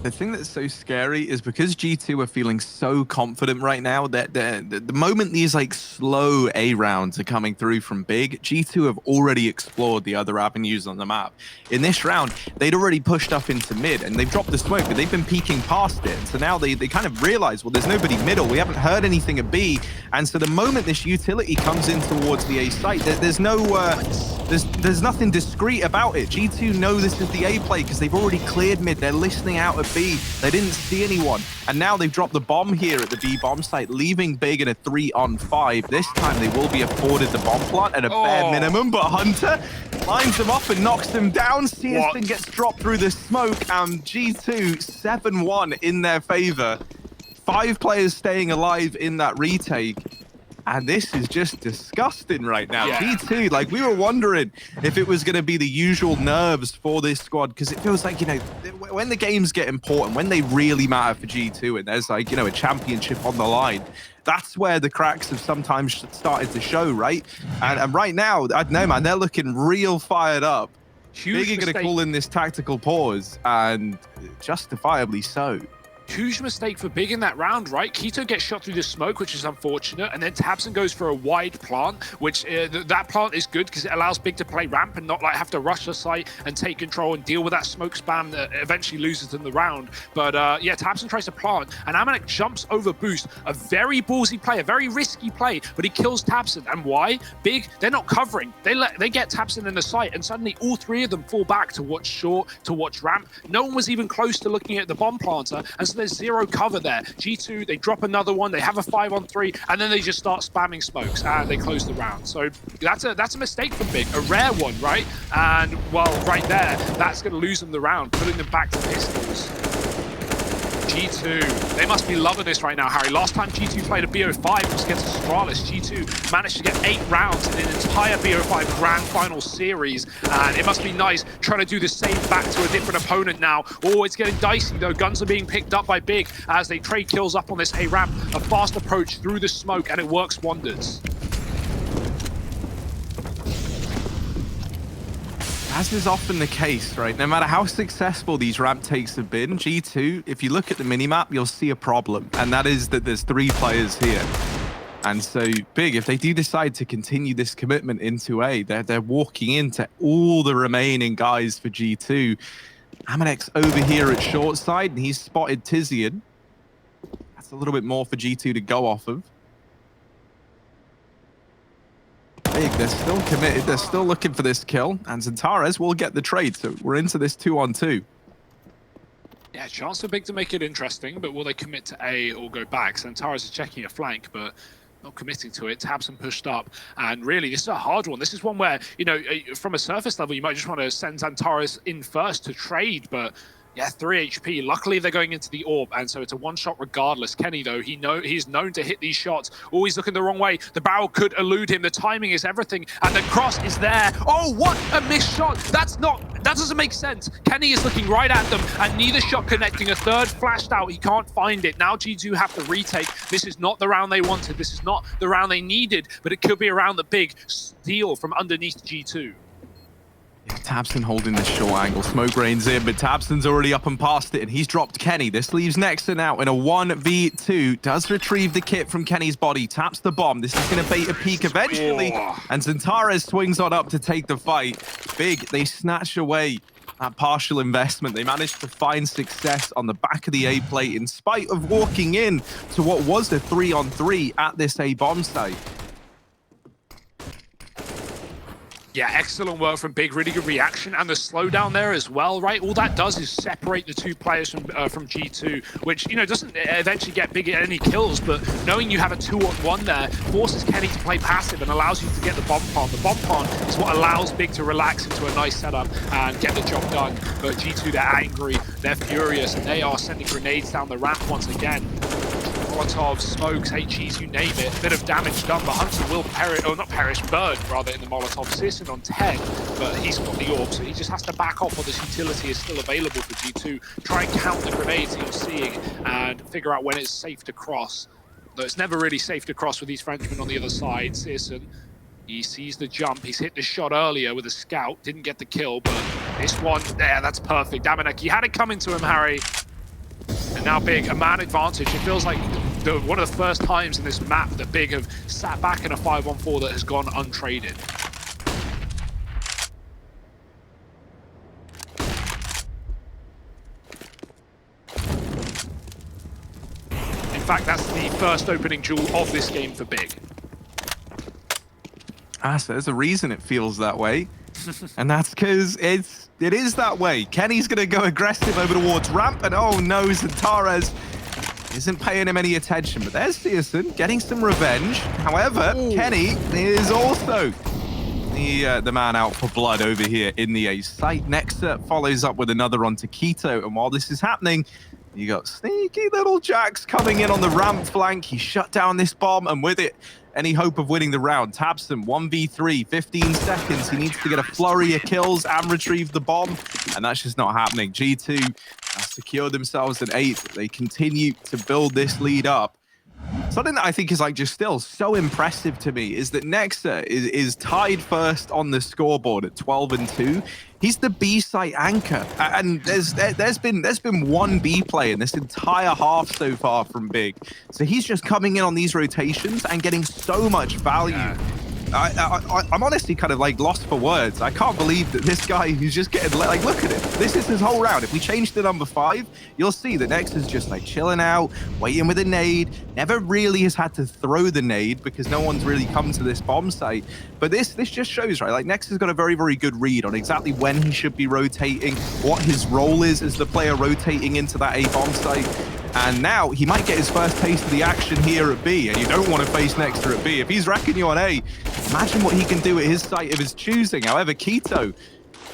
The thing that's so scary is because G2 are feeling so confident right now that the moment these like slow A rounds are coming through from Big, G2 have already explored the other avenues on the map. In this round, they'd already pushed up into mid and they've dropped the smoke, but they've been peeking past it. So now they kind of realize, well, there's nobody middle. We haven't heard anything at B. And so the moment this utility comes in towards the A site, there's nothing discreet about it. G2 know this is the A play because they've already cleared mid. They're listening out at B. They didn't see anyone. And now they've dropped the bomb here at the B bomb site, leaving Big in a 3-on-5. This time they will be afforded the bomb plant at a bare minimum, but Hunter lines them up and knocks them down. Searson gets dropped through the smoke, and G2 7-1 in their favor. 5 players staying alive in that retake. And this is just disgusting right now. Yeah. G2, like, we were wondering if it was going to be the usual nerves for this squad, because it feels like, you know, when the games get important, when they really matter for G2, and there's, like, you know, a championship on the line, that's where the cracks have sometimes started to show, right? And right now, I don't know, man, they're looking real fired up. Big are going to call in this tactical pause, and justifiably so. Huge mistake for Big in that round, right? Keto gets shot through the smoke, which is unfortunate, and then tabseN goes for a wide plant, which that plant is good because it allows Big to play ramp and not like have to rush the site and take control and deal with that smoke spam that eventually loses them the round. But yeah, tabseN tries to plant, and amanek jumps over boost. A very ballsy play, a very risky play, but he kills tabseN. And why? Big, they're not covering. They get tabseN in the site, and suddenly all 3 of them fall back to watch short, to watch ramp. No one was even close to looking at the bomb planter, and so there's 0 cover there. G2, they drop another one, they have a 5-on-3, and then they just start spamming smokes, and they close the round. So that's a mistake from Big, a rare one, right? And, well, right there, that's going to lose them the round, putting them back to pistols. G2, they must be loving this right now, Harry. Last time G2 played a BO5 was against Astralis. G2 managed to get 8 rounds in an entire BO5 Grand Final series, and it must be nice trying to do the same back to a different opponent now. Oh, it's getting dicey though. Guns are being picked up by Big as they trade kills up on this A ramp. A fast approach through the smoke, and it works wonders. As is often the case, right? No matter how successful these ramp takes have been, G2, if you look at the minimap, you'll see a problem. And that is that there's 3 players here. And so Big, if they do decide to continue this commitment into A, they're walking into all the remaining guys for G2. amanek's over here at short side, and he's spotted Tizian. That's a little bit more for G2 to go off of. Big, they're still committed. They're still looking for this kill, and Xantares will get the trade. So we're into this 2-on-2. Yeah, chance for Big to make it interesting, but will they commit to A or go back? Xantares is checking a flank, but not committing to it. tabseN pushed up, and really, this is a hard one. This is one where, you know, from a surface level, you might just want to send Xantares in first to trade, but yeah, 3 HP. Luckily, they're going into the orb, and so it's a one-shot regardless. Kenny, though, he's known to hit these shots. Always looking the wrong way. The barrel could elude him. The timing is everything, and the cross is there. Oh, what a missed shot. That doesn't make sense. Kenny is looking right at them, and neither shot connecting. A third flashed out. He can't find it. Now G2 have to retake. This is not the round they wanted. This is not the round they needed, but it could be a round that Big steal from underneath G2. tabseN holding this short angle. Smoke rains in, but tabseN's already up and past it, and he's dropped Kenny. This leaves Nexon out in a 1v2. Does retrieve the kit from Kenny's body, taps the bomb. This is going to bait a peek eventually, and Xantares swings on up to take the fight. Big, they snatch away that partial investment. They managed to find success on the back of the A plate in spite of walking in to what was a 3-on-3 at this A bomb site. Yeah, excellent work from Big. Really good reaction, and the slowdown there as well, right? All that does is separate the 2 players from G2, which, you know, doesn't eventually get Big any kills, but knowing you have a 2-on-1 there forces Kenny to play passive and allows you to get the bomb plant. The bomb plant is what allows Big to relax into a nice setup and get the job done. But G2, they're angry, they're furious, and they are sending grenades down the ramp once again. Molotov, smokes, HEs, you name it. Bit of damage done, but Hunter will perish, or not perish, burn rather in the Molotov. Searson on 10, but he's got the orb, so he just has to back off while this utility is still available for G2. Try and count the grenades that you're seeing and figure out when it's safe to cross. Though it's never really safe to cross with these Frenchmen on the other side. Searson, he sees the jump. He's hit the shot earlier with a scout. Didn't get the kill, but this one, there, that's perfect. amanek, he had it coming to him, Harry. now Big, a man advantage. It feels like one of the first times in this map that Big have sat back in a 5-on-4 that has gone untraded. In fact, that's the first opening duel of this game for Big. So there's a reason it feels that way. And that's because it is that way. Kenny's going to go aggressive over towards ramp, and oh no, Zantares isn't paying him any attention. But there's Searson getting some revenge. However, Kenny is also the man out for blood over here in the A site. Nexa follows up with another on Taquito, and while this is happening, you got sneaky little Jax coming in on the ramp flank. He shut down this bomb, and with it, any hope of winning the round. Tabson, 1v3, 15 seconds. He needs to get a flurry of kills and retrieve the bomb, and that's just not happening. G2 have secured themselves an 8. They continue to build this lead up. Something that I think is like just still so impressive to me is that Nexa is tied first on the scoreboard at 12-2. He's the B site anchor, and there's been one B play in this entire half so far from Big. So he's just coming in on these rotations and getting so much value. I'm honestly kind of like lost for words. I can't believe that this guy who's just getting like, look at it. This is his whole round. If we change to number 5, you'll see that Nex is just like chilling out, waiting with a nade. Never really has had to throw the nade because no one's really come to this bomb site. But this just shows, right? Like Nex has got a very, very good read on exactly when he should be rotating, what his role is as the player rotating into that A bomb site. And now he might get his first taste of the action here at B, and you don't want to face Nexa at B. If he's wrecking you on A, imagine what he can do at his site of his choosing. However, Keto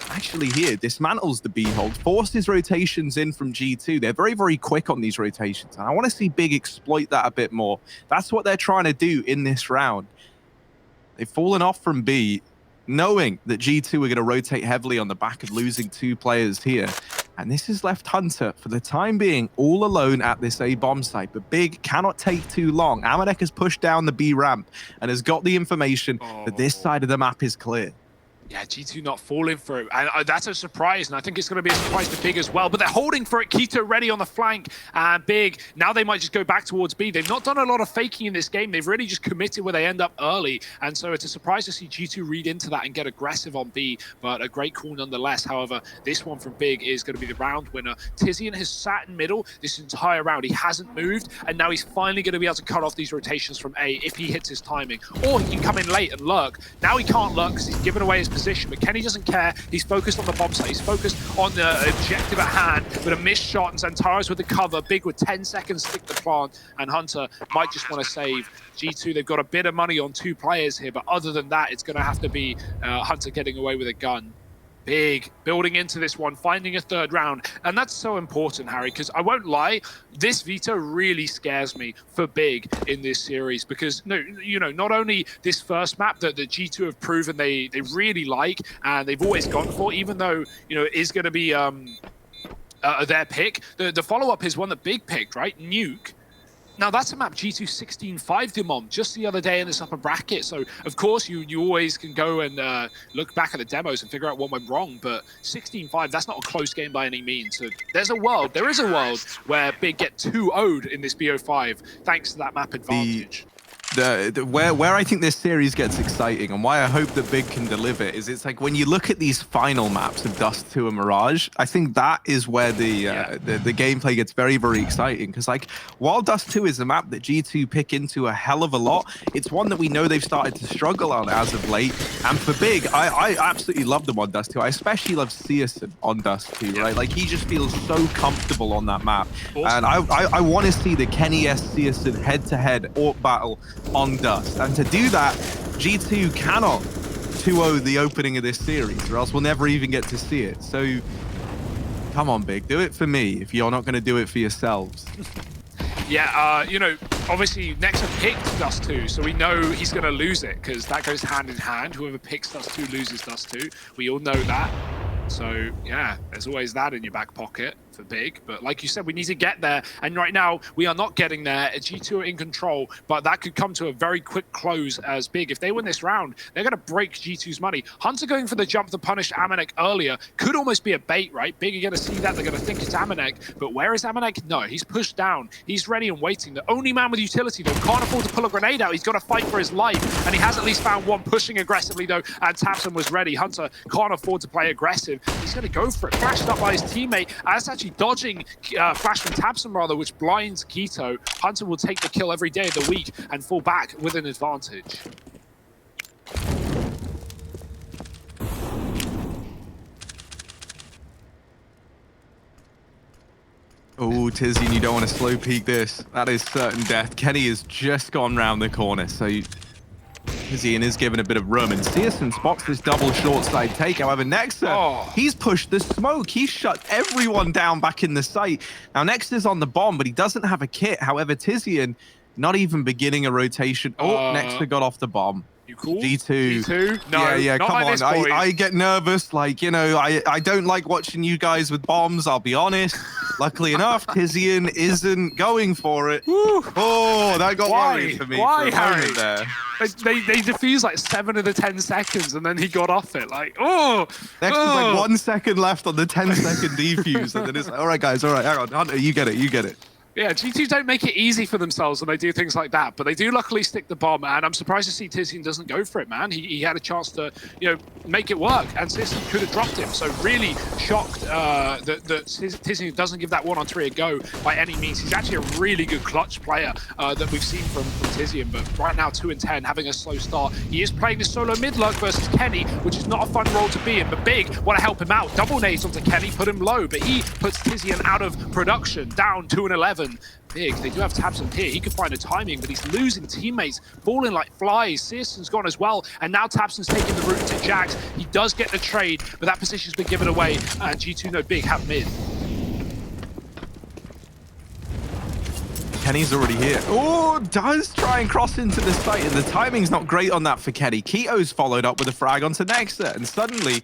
actually here dismantles the B hold, forces rotations in from G2. They're very, very quick on these rotations, and I want to see Big exploit that a bit more. That's what they're trying to do in this round. They've fallen off from B, knowing that G2 are going to rotate heavily on the back of losing 2 players here. And this has left Hunter, for the time being, all alone at this A bomb site. But Big cannot take too long. Amadek has pushed down the B ramp and has got the information that this side of the map is clear. Yeah, G2 not falling for it. And that's a surprise, and I think it's going to be a surprise to Big as well. But they're holding for it. Keto ready on the flank, and Big, now they might just go back towards B. They've not done a lot of faking in this game. They've really just committed where they end up early. And so it's a surprise to see G2 read into that and get aggressive on B, but a great call nonetheless. However, this one from Big is going to be the round winner. Tizian has sat in middle this entire round. He hasn't moved, and now he's finally going to be able to cut off these rotations from A if he hits his timing. Or he can come in late and lurk. Now he can't lurk because he's given away his position, but Kenny doesn't care. He's focused on the bomb site. He's focused on the objective at hand, but a missed shot, and Zantares with the cover. Big with 10 seconds to stick the plant, and Hunter might just want to save. G2, they've got a bit of money on 2 players here, but other than that, it's going to have to be Hunter getting away with a gun. Big building into this one, finding a 3rd round, and that's so important, Harry, because I won't lie, this veto really scares me for Big in this series, because not only this first map that the G2 have proven they really like and they've always gone for, even though it is going to be their pick. The follow-up is one that Big picked, right? Nuke. Now, that's a map G2 16-5 them on just the other day in this upper bracket. So, of course, you always can go and look back at the demos and figure out what went wrong. But 16-5, that's not a close game by any means. So there is a world where Big get 2-0'd in this BO5 thanks to that map advantage. Where I think this series gets exciting and why I hope that Big can deliver is it's like when you look at these final maps of Dust 2 and Mirage, I think that is where the gameplay gets very, very exciting, because like while Dust 2 is a map that G2 pick into a hell of a lot, it's one that we know they've started to struggle on as of late. And for Big, I absolutely love them on Dust 2. I especially love Searson on Dust 2, right? Like he just feels so comfortable on that map. Awesome. And I want to see the Kenny S. Searson head-to-head AWP battle on Dust, and to do that, G2 cannot 2-0 the opening of this series, or else we'll never even get to see it. So come on, Big, do it for me if you're not going to do it for yourselves. Yeah, obviously Nexa picked Dust 2, so we know he's going to lose it, because that goes hand in hand. Whoever picks Dust 2 loses Dust 2. We all know that. So yeah, there's always that in your back pocket. for Big. But like you said, we need to get there. And right now, we are not getting there. G2 are in control, but that could come to a very quick close as Big. If they win this round, they're going to break G2's money. Hunter going for the jump to punish Amanek earlier could almost be a bait, right? Big are going to see that. They're going to think it's Amanek. But where is Amanek? No, he's pushed down. He's ready and waiting. The only man with utility, though, can't afford to pull a grenade out. He's got to fight for his life. And he has at least found one pushing aggressively, though, and tabseN was ready. Hunter can't afford to play aggressive. He's going to go for it. Flashed up by his teammate. That's actually dodging flash from tabseN, rather, which blinds k1to. Hunter will take the kill every day of the week and fall back with an advantage. Oh, Tizian, you don't want to slow peek this. That is certain death. Kenny has just gone round the corner, so Tizian is given a bit of room, and searson spots this double short side take. However, Nexa, he's pushed the smoke. He's shut everyone down back in the site. Now, Nexa's on the bomb, but he doesn't have a kit. However, Tizian not even beginning a rotation. Nexa got off the bomb. You cool? G2. No, yeah, not come like on. This, I get nervous. Like, you know, I don't like watching you guys with bombs, I'll be honest. Luckily enough, Tizian isn't going for it. Oh, that got worried for me. Why, for a moment there. They defused like 7 of the 10 seconds, and then he got off it. Like, Next is like 1 second left on the 10-second defuse, and then it's like, all right, guys, all right, hang on, Hunter, you get it. Yeah, G2 don't make it easy for themselves when they do things like that, but they do luckily stick the bomb, and I'm surprised to see Tizian doesn't go for it, man. He had a chance to, you know, make it work, and searson could have dropped him. So really shocked that Tizian doesn't give that 1-on-3 a go by any means. He's actually a really good clutch player that we've seen from Tizian, but right now 2-10, having a slow start. He is playing the solo mid lurk versus Kenny, which is not a fun role to be in, but Big want to help him out. Double nades onto Kenny, put him low, but he puts Tizian out of production, down 2-11. Big, they do have tabseN here. He could find a timing, but he's losing teammates, falling like flies. searson's gone as well, and now tabseN's taking the route to Jax. He does get the trade, but that position's been given away, and G2 no Big have mid. Kenny's already here. Oh, does try and cross into the site, and the timing's not great on that for Kenny. k1to's followed up with a frag onto Nexa, and suddenly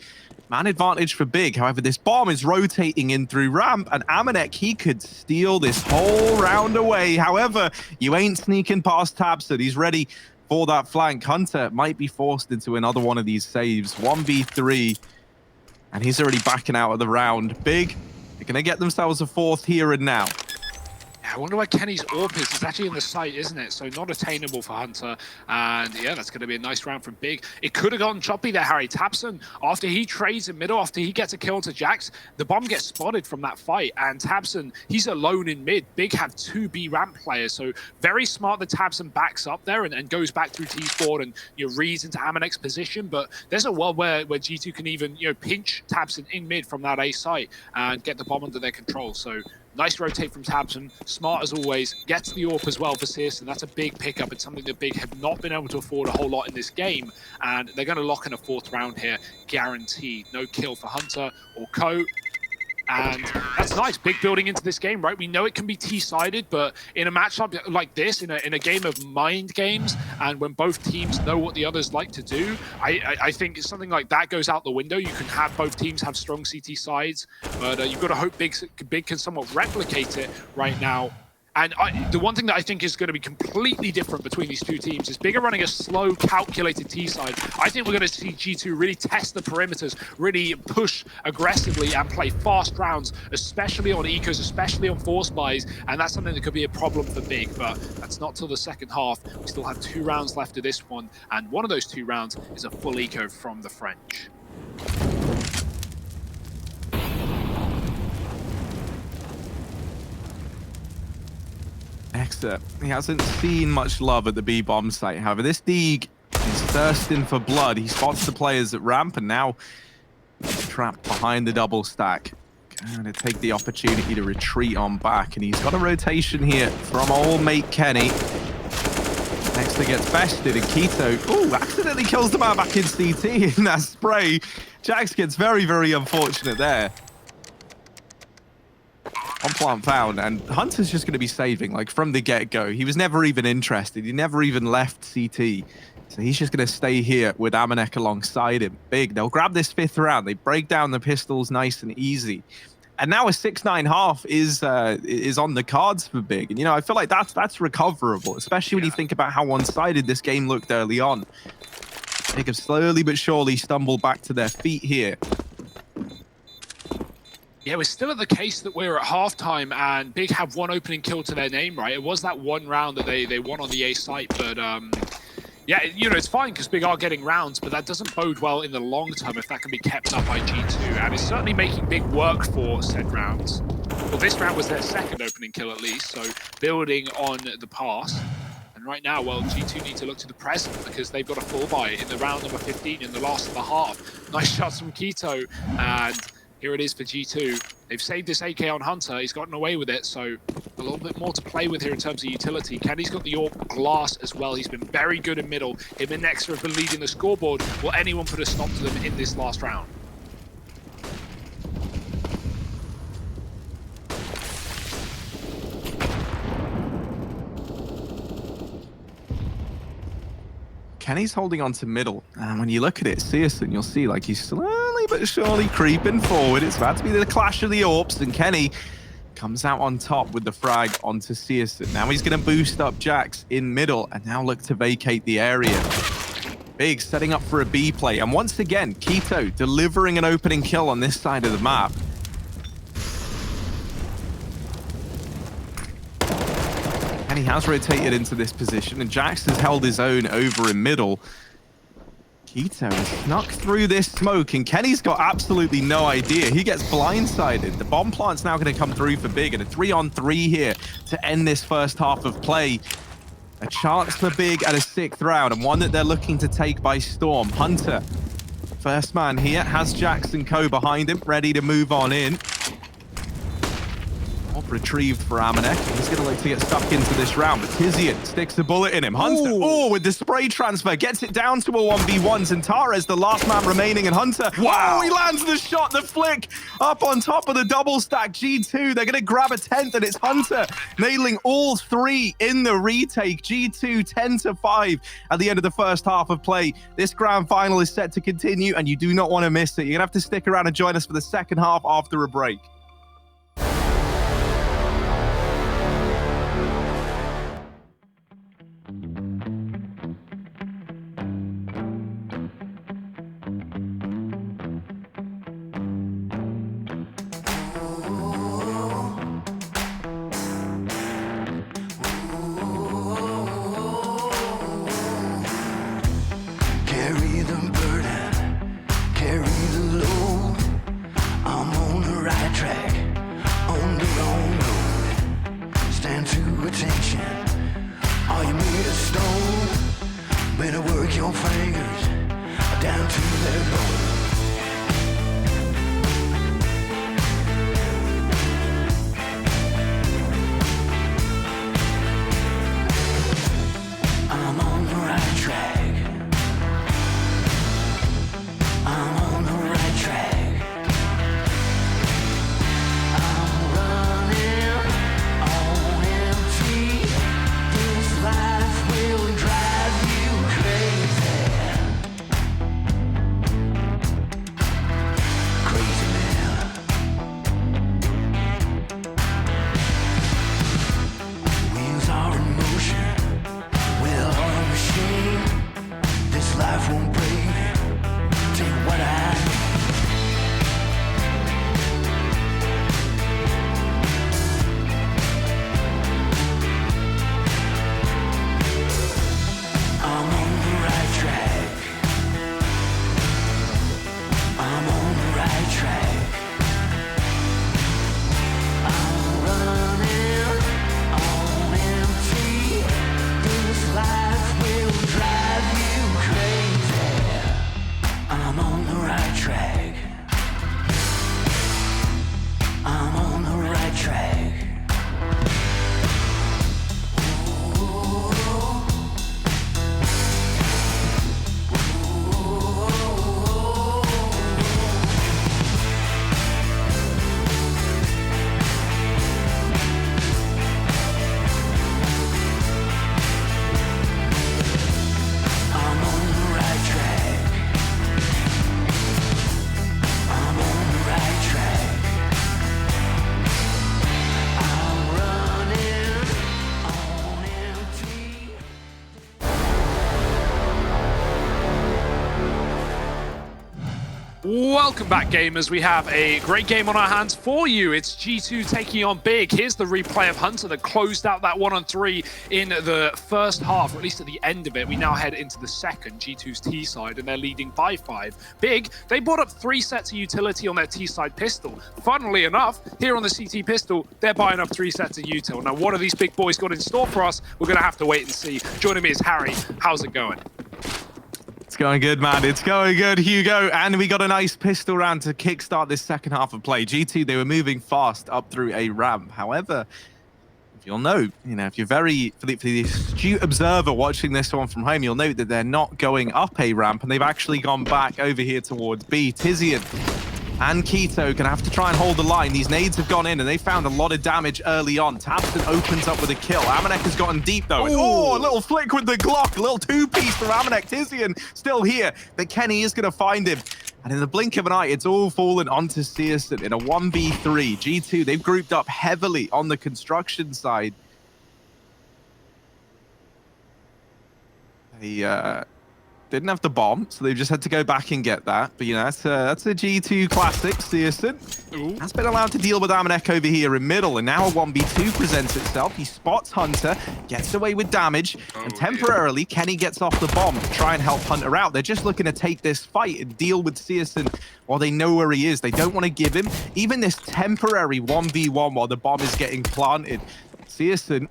man advantage for Big. However, this bomb is rotating in through ramp, and Amanek, he could steal this whole round away. However, you ain't sneaking past tabseN. He's ready for that flank. Hunter might be forced into another one of these saves. 1v3, and he's already backing out of the round. Big, they're going to get themselves a fourth here and now. I wonder where Kenny's AWP is. It's actually in the site, isn't it? So not attainable for Hunter. And yeah, that's going to be a nice round from Big. It could have gone choppy there, Harry. tabseN, after he trades in middle, after he gets a kill to Jax, the bomb gets spotted from that fight. And tabseN, he's alone in mid. Big have 2 B ramp players. So very smart that tabseN backs up there and goes back through T-Sport and, you know, reads into Amanek's position. But there's a world where G2 can even, you know, pinch tabseN in mid from that A site and get the bomb under their control. So nice rotate from tabseN, smart as always, gets the AWP as well for searson. That's a big pickup. It's something that Big have not been able to afford a whole lot in this game, and they're going to lock in a 4th round here, guaranteed. No kill for Hunter or Co. And that's nice. Big building into this game, right? We know it can be T-sided, but in a matchup like this, in a game of mind games, and when both teams know what the others like to do, I think something like that goes out the window. You can have both teams have strong CT sides, but you've got to hope Big can somewhat replicate it right now. And the one thing that I think is going to be completely different between these two teams is Big are running a slow, calculated T-side. I think we're going to see G2 really test the perimeters, really push aggressively and play fast rounds, especially on ecos, especially on force buys, and that's something that could be a problem for Big, but that's not till the second half. We still have 2 rounds left of this one, and one of those 2 rounds is a full eco from the French. Nexa, he hasn't seen much love at the B-bomb site. However, this Deeg is thirsting for blood. He spots the players at ramp, and now he's trapped behind the double stack. Gonna take the opportunity to retreat on back, and he's got a rotation here from old mate Kenny. Nexa gets bested, and k1to, accidentally kills the man back in CT in that spray. Jax gets very, very unfortunate there. On plant found, and Hunter's just going to be saving, like, from the get-go. He was never even interested. He never even left CT. So he's just going to stay here with Amanek alongside him. Big, they'll grab this 5th round. They break down the pistols nice and easy. And now a 6-9 is on the cards for Big. And, you know, I feel like that's recoverable, especially when you think about how one-sided this game looked early on. Big have slowly but surely stumbled back to their feet here. Yeah, we're still at the case that we're at halftime and Big have one opening kill to their name, right? It was that one round that they won on the A site, but yeah, you know, it's fine because Big are getting rounds, but that doesn't bode well in the long term if that can be kept up by G2, and it's certainly making Big work for said rounds. Well, this round was their second opening kill at least, so building on the past. And right now, well, G2 need to look to the present because they've got a full buy in the round number 15 in the last of the half. Nice shots from Keto, and here it is for G2. They've saved this AK on Hunter. He's gotten away with it, so a little bit more to play with here in terms of utility. Kenny's got the AWP glass as well. He's been very good in middle. Him and Nexa have been leading the scoreboard. Will anyone put a stop to them in this last round? Kenny's holding on to middle, and when you look at it, Searson, you'll see like he's slowly but surely creeping forward. It's about to be the clash of the AWPs, and Kenny comes out on top with the frag onto Searson. Now he's going to boost up Jax in middle, and now look to vacate the area. Big setting up for a B play, and once again, Keto delivering an opening kill on this side of the map. And he has rotated into this position, and Jax has held his own over in middle. Keto has snuck through this smoke, and Kenny's got absolutely no idea. He gets blindsided. The bomb plant's now going to come through for Big, and a 3-on-3 here to end this first half of play. A chance for Big at a 6th round, and one that they're looking to take by storm. Hunter, first man here, has Jax and Co behind him, ready to move on in. Retrieved for Amanek. He's going to look to get stuck into this round, but Tizian sticks a bullet in him. Hunter, with the spray transfer, gets it down to a 1v1. Zentares, the last man remaining, and Hunter, wow, he lands the shot, the flick, up on top of the double stack. G2, they're going to grab a 10th, and it's Hunter nailing all 3 in the retake. G2 10-5 at the end of the first half of play. This grand final is set to continue, and you do not want to miss it. You're going to have to stick around and join us for the second half after a break. Welcome back, gamers. We have a great game on our hands for you. It's G2 taking on Big. Here's the replay of Hunter that closed out that 1-on-3 in the first half, or at least at the end of it. We now head into the second, G2's T side, and they're leading by 5. Big, they brought up 3 sets of utility on their T side pistol. Funnily enough, here on the CT pistol, they're buying up 3 sets of util. Now, what have these big boys got in store for us? We're going to have to wait and see. Joining me is Harry. How's it going? It's going good, man. It's going good, Hugo. And we got a nice pistol round to kickstart this second half of play. G2, they were moving fast up through a ramp. However, if you'll note, if you're very, for the astute observer watching this one from home, you'll note that they're not going up a ramp, and they've actually gone back over here towards B. Tizian and Keto gonna have to try and hold the line. These nades have gone in, and they found a lot of damage early on. Tabson opens up with a kill. Amanek has gotten deep, though. Oh, a little flick with the Glock. A little two-piece from Amanek. Tizian still here, but Kenny is gonna find him. And in the blink of an eye, it's all fallen onto Searson in a 1v3. G2, they've grouped up heavily on the construction side. They didn't have the bomb, so they've just had to go back and get that. But, that's a G2 classic, Searson. Has been allowed to deal with Amanek over here in middle, and now a 1v2 presents itself. He spots Hunter, gets away with damage, and temporarily, Kenny gets off the bomb to try and help Hunter out. They're just looking to take this fight and deal with Searson while they know where he is. They don't want to give him even this temporary 1v1 while the bomb is getting planted. Searson,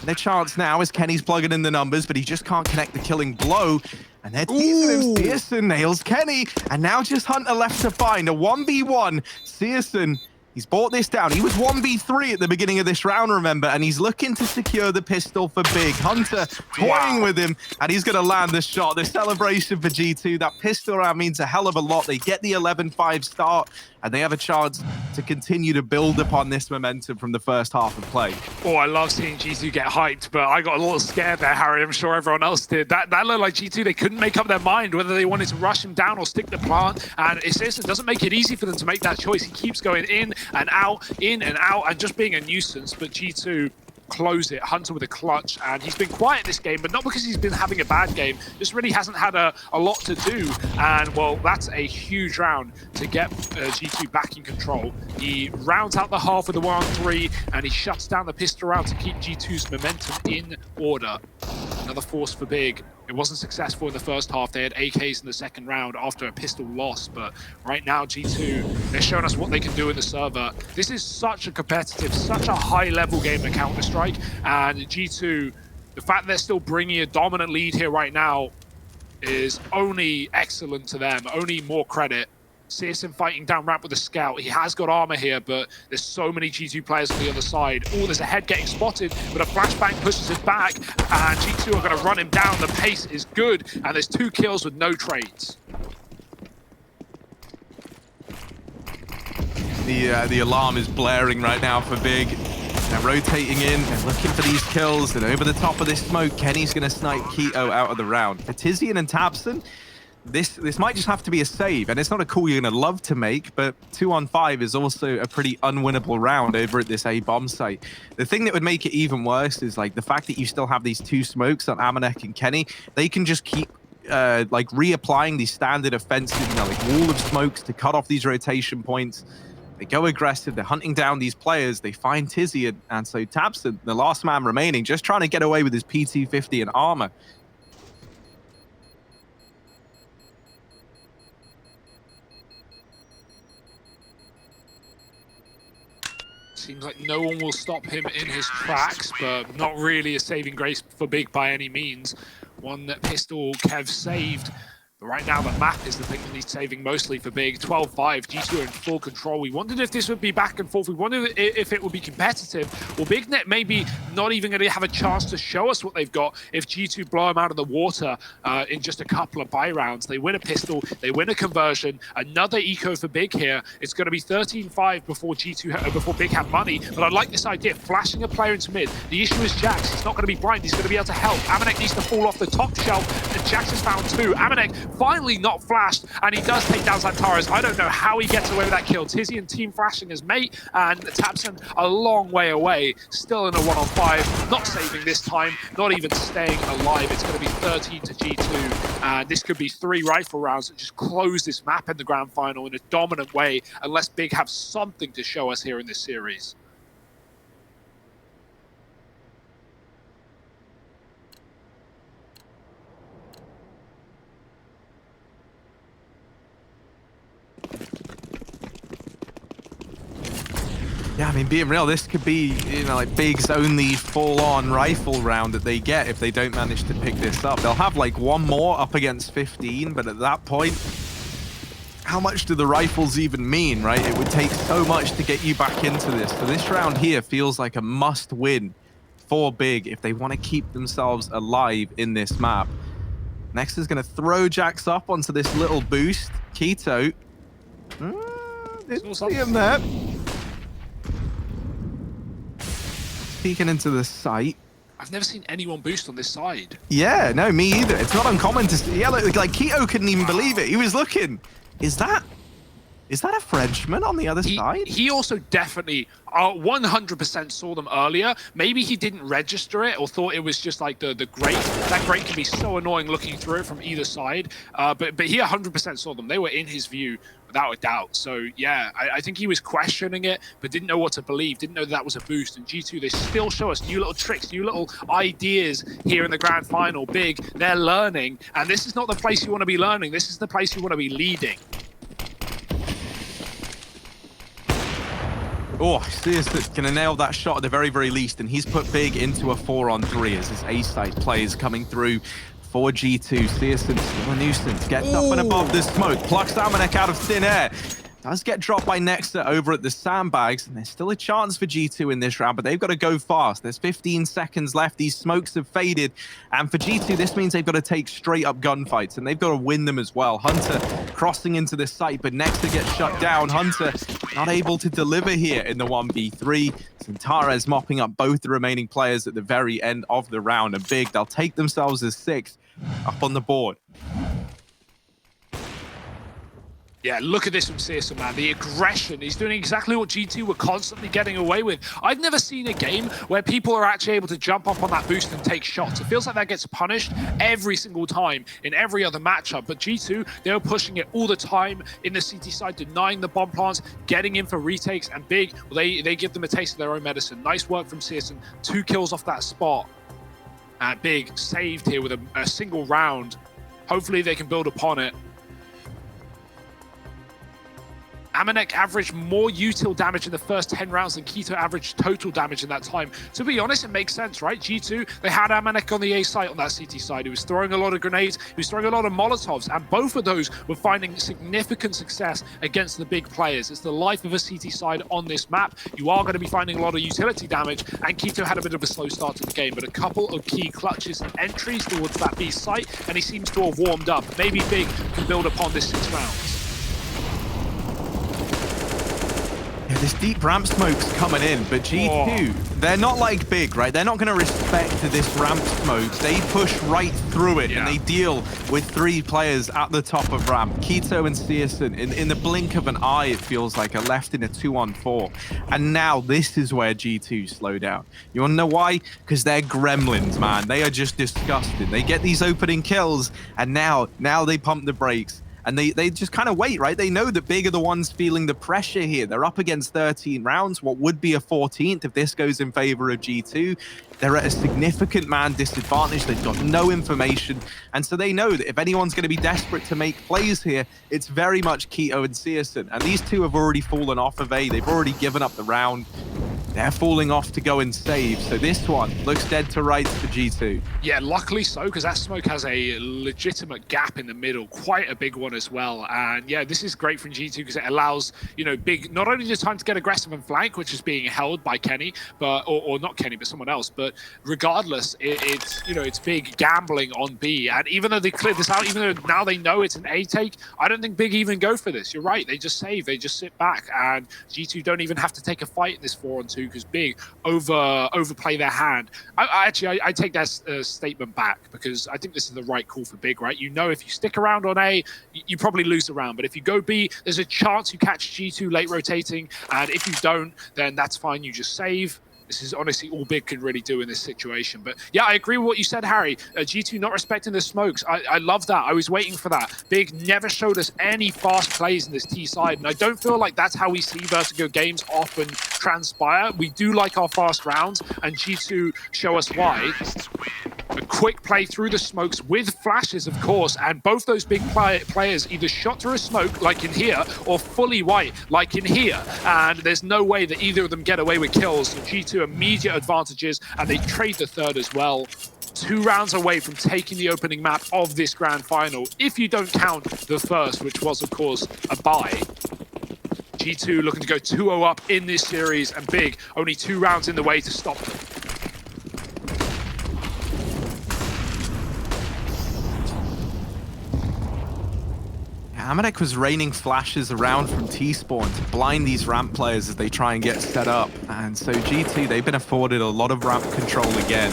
their chance now as Kenny's plugging in the numbers, but he just can't connect the killing blow. And they're teasing him. Searson nails Kenny. And now just Hunter left to find a 1v1. Searson, he's brought this down. He was 1v3 at the beginning of this round, remember, and he's looking to secure the pistol for Big. Hunter toying with him, and he's going to land the shot. The celebration for G2. That pistol round means a hell of a lot. They get the 11-5 start, and they have a chance to continue to build upon this momentum from the first half of play. Oh, I love seeing G2 get hyped, but I got a little scared there, Harry. I'm sure everyone else did. That looked like G2, they couldn't make up their mind whether they wanted to rush him down or stick the plant, and it doesn't make it easy for them to make that choice. He keeps going in and out, and just being a nuisance, but G2 close it. Hunter with a clutch, and he's been quiet this game, but not because he's been having a bad game, just really hasn't had a lot to do. And well, that's a huge round to get G2 back in control. He rounds out the half with a 1-on-3, and he shuts down the pistol round to keep G2's momentum in order. Another force for Big. It wasn't successful in the first half. They had AKs in the second round after a pistol loss, but right now G2, they're showing us what they can do in the server. This is such a competitive, such a high-level game of Counter-Strike, and G2, the fact that they're still bringing a dominant lead here right now is only excellent to them, only more credit. Searson fighting down ramp with a scout. He has got armor here, but there's so many G2 players on the other side. Oh, there's a head getting spotted, but a flashbang pushes it back, and G2 are going to run him down. The pace is good, and there's 2 kills with no trades. The alarm is blaring right now for Big. They're rotating in, they're looking for these kills, and over the top of this smoke, Kenny's going to snipe Keto out of the round. For Tizian and Tabson, this might just have to be a save, and it's not a call you're going to love to make, but 2-on-5 is also a pretty unwinnable round over at this A-bomb site. The thing that would make it even worse is the fact that you still have these 2 smokes on Amanek and Kenny. They can just keep reapplying these standard offensive, wall of smokes to cut off these rotation points. They go aggressive, they're hunting down these players, they find Tizian, and so Tabson, the last man remaining, just trying to get away with his P250 and armor. Seems like no one will stop him in his tracks, but not really a saving grace for Big by any means. One that pistol Kev saved. But right now, the map is the thing that needs saving mostly for Big. 12-5, G2 are in full control. We wondered if this would be back and forth. We wondered if it would be competitive. Well, BigNet maybe not even going to have a chance to show us what they've got if G2 blow them out of the water in just a couple of buy rounds. They win a pistol, they win a conversion, another eco for Big here. It's going to be 13-5 before Big have money. But I like this idea, flashing a player into mid. The issue is Jax. He's not going to be blind. He's going to be able to help. Amanek needs to fall off the top shelf, and Jax has found 2. Amanek finally not flashed, and he does take down Xantares. I don't know how he gets away with that kill. Tizzy and team flashing his mate, and Tapson a long way away, still in a 1-on-5, not saving this time, not even staying alive. It's going to be 13 to G2, and this could be 3 rifle rounds that just close this map in the grand final in a dominant way, unless Big have something to show us here in this series. Yeah, I mean, being real, this could be, you know, like Big's only full-on rifle round that they get if they don't manage to pick this up. They'll have like one more up against 15, but at that point, how much do the rifles even mean, right? It would take so much to get you back into this. So this round here feels like a must-win for Big if they want to keep themselves alive in this map. Next is going to throw Jax up onto this little boost. Keto. Didn't see him there. Peeking into the site. I've never seen anyone boost on this side. Yeah, no, me either. It's not uncommon to see. Yeah, like Keto couldn't even believe it. He was looking. Is that a Frenchman on the other side? He also definitely 100% saw them earlier. Maybe he didn't register it or thought it was just like the grate. That grate can be so annoying looking through it from either side. But he 100% saw them. They were in his view without a doubt. So yeah, I think he was questioning it, but didn't know what to believe. Didn't know that was a boost. And G2, they still show us new little tricks, new little ideas here in the grand final. Big, they're learning. And this is not the place you want to be learning. This is the place you want to be leading. Oh, Searson gonna nail that shot at the very, very least, and he's put Big into a 4-on-3 as his A-side players coming through for G2. Searson still a nuisance, gets up and above the smoke, plucks Amanek out of thin air. Does get dropped by Nexa over at the sandbags, and there's still a chance for G2 in this round, but they've got to go fast. There's 15 seconds left. These smokes have faded, and for G2, this means they've got to take straight-up gunfights, and they've got to win them as well. Hunter crossing into the site, but Nexa gets shut down. Hunter not able to deliver here in the 1v3. Xantares mopping up both the remaining players at the very end of the round, and Big, they'll take themselves as 6th up on the board. Yeah, look at this from Searson, man. The aggression. He's doing exactly what G2 were constantly getting away with. I've never seen a game where people are actually able to jump up on that boost and take shots. It feels like that gets punished every single time in every other matchup. But G2, they were pushing it all the time in the CT side, denying the bomb plants, getting in for retakes, and Big, well, they give them a taste of their own medicine. Nice work from Searson. 2 kills off that spot. And Big saved here with a single round. Hopefully they can build upon it. Amanek averaged more util damage in the first 10 rounds than Keto averaged total damage in that time. To be honest, it makes sense, right? G2, they had Amanek on the A site on that CT side. He was throwing a lot of grenades, he was throwing a lot of Molotovs, and both of those were finding significant success against the big players. It's the life of a CT side on this map. You are going to be finding a lot of utility damage, and Keto had a bit of a slow start to the game, but a couple of key clutches and entries towards that B site, and he seems to have warmed up. Maybe Big can build upon this 6 rounds. Yeah, this deep ramp smoke's coming in, but G2, they're not like Big, right? They're not going to respect this ramp smoke. They push right through it, and they deal with 3 players at the top of ramp. Keto and Searson, in the blink of an eye, it feels like, are left in a 2-on-4. And now this is where G2 slow down. You want to know why? Because they're gremlins, man. They are just disgusting. They get these opening kills, and now they pump the brakes. And they just kind of wait, right? They know that Big are the ones feeling the pressure here. They're up against 13 rounds, what would be a 14th if this goes in favor of G2. They're at a significant man disadvantage. They've got no information. And so they know that if anyone's going to be desperate to make plays here, it's very much Keto and Searson. And these two have already fallen off of A. They've already given up the round. They're falling off to go and save. So this one looks dead to rights for G2. Yeah, luckily so, because that smoke has a legitimate gap in the middle, quite a big one as well. And yeah, this is great from G2 because it allows, you know, Big not only the time to get aggressive and flank, which is being held by Kenny, but or not Kenny, but someone else. But regardless, it's, you know, it's Big gambling on B. And even though they cleared this out, even though now they know it's an A take, I don't think Big even go for this. You're right, they just save, they just sit back, and G2 don't even have to take a fight in this 4-on-2. because Big overplay their hand. I take that statement back, because I think this is the right call for Big, right? You know, if you stick around on A, you probably lose the round. But if you go B, there's a chance you catch G2 late rotating. And if you don't, then that's fine. You just save. This is honestly all Big can really do in this situation. But yeah, I agree with what you said, Harry. G2 not respecting the smokes. I love that. I was waiting for that. Big never showed us any fast plays in this T side. And I don't feel like that's how we see Vertigo games often transpire. We do like our fast rounds, and G2 show us why. A quick play through the smokes with flashes, of course, and both those big players either shot through a smoke, like in here, or fully white, like in here. And there's no way that either of them get away with kills. So G2 immediate advantages, and they trade the third as well. 2 rounds away from taking the opening map of this grand final, if you don't count the first, which was, of course, a bye. G2 looking to go 2-0 up in this series, and Big only 2 rounds in the way to stop them. Amanek was raining flashes around from T-spawn to blind these ramp players as they try and get set up. And so G2, they've been afforded a lot of ramp control again.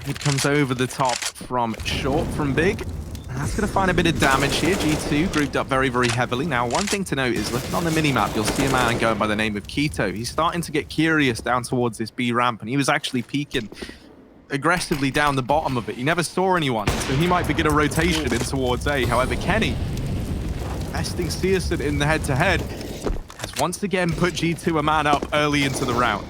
It comes over the top from short from Big. And that's going to find a bit of damage here. G2 grouped up very, very heavily. Now, one thing to note is looking on the minimap, you'll see a man going by the name of Keto. He's starting to get curious down towards this B ramp, and he was actually peeking aggressively down the bottom of it. He never saw anyone, so he might begin a rotation in towards A. However, Kenny, besting Searson in the head-to-head, has once again put G2 a man up early into the round.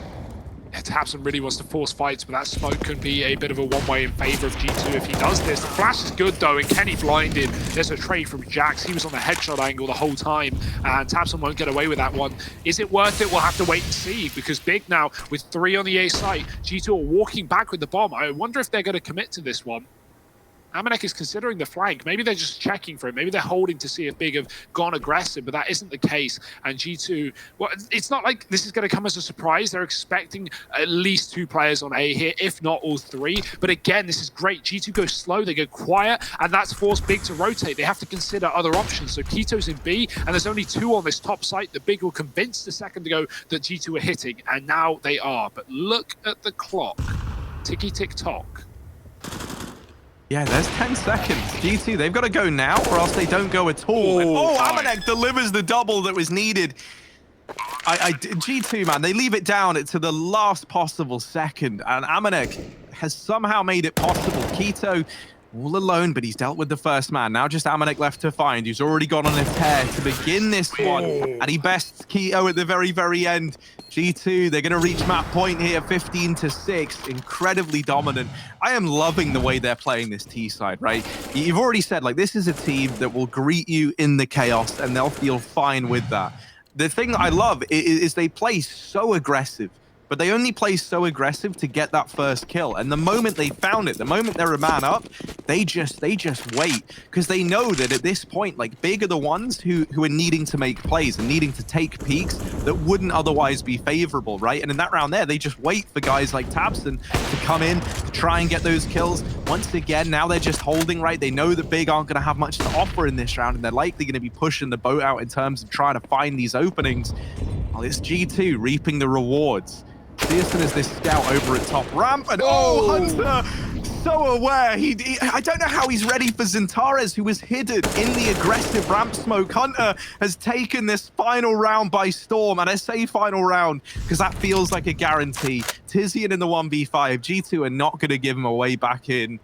Yeah, Tabson really wants to force fights, but that smoke can be a bit of a one-way in favor of G2 if he does this. The flash is good, though, and Kenny blinded. There's a trade from Jax. He was on the headshot angle the whole time, and Tabson won't get away with that one. Is it worth it? We'll have to wait and see, because Big now, with 3 on the A site, G2 are walking back with the bomb. I wonder if they're going to commit to this one. Amanek is considering the flank. Maybe they're just checking for it. Maybe they're holding to see if Big have gone aggressive, but that isn't the case. And G2, well, it's not like this is going to come as a surprise. They're expecting at least 2 players on A here, if not all 3. But again, this is great. G2 go slow, they go quiet, and that's forced Big to rotate. They have to consider other options. So Keto's in B, and there's only 2 on this top site that Big will convince a second ago that G2 are hitting, and now they are. But look at the clock. Ticky-tick-tock. Yeah, there's 10 seconds. G2, they've got to go now, or else they don't go at all. Amanek delivers the double that was needed. G2, man, they leave it down to the last possible second, and Amanek has somehow made it possible. Keto all alone, but he's dealt with the first man. Now just Amanek left to find, who's already gone on a tear to begin this one. And he bests Keto at the very, very end. G2, they're going to reach map point here, 15-6. Incredibly dominant. I am loving the way they're playing this T side, right? You've already said, like, this is a team that will greet you in the chaos, and they'll feel fine with that. The thing that I love is they play so aggressive. But they only play so aggressive to get that first kill. And the moment they found it, the moment they're a man up, they just wait. Because they know that at this point, like, Big are the ones who are needing to make plays and needing to take peaks that wouldn't otherwise be favorable, right? And in that round there, they just wait for guys like Tabson to come in, to try and get those kills. Once again, now they're just holding, right? They know that Big aren't going to have much to offer in this round, and they're likely going to be pushing the boat out in terms of trying to find these openings. Well, it's G2 reaping the rewards. Searson is this scout over at top ramp, and Hunter, so aware. I don't know how he's ready for Xantares, who was hidden in the aggressive ramp smoke. Hunter has taken this final round by storm, and I say final round because that feels like a guarantee. Tizian in the 1v5. G2 are not going to give him a way back in.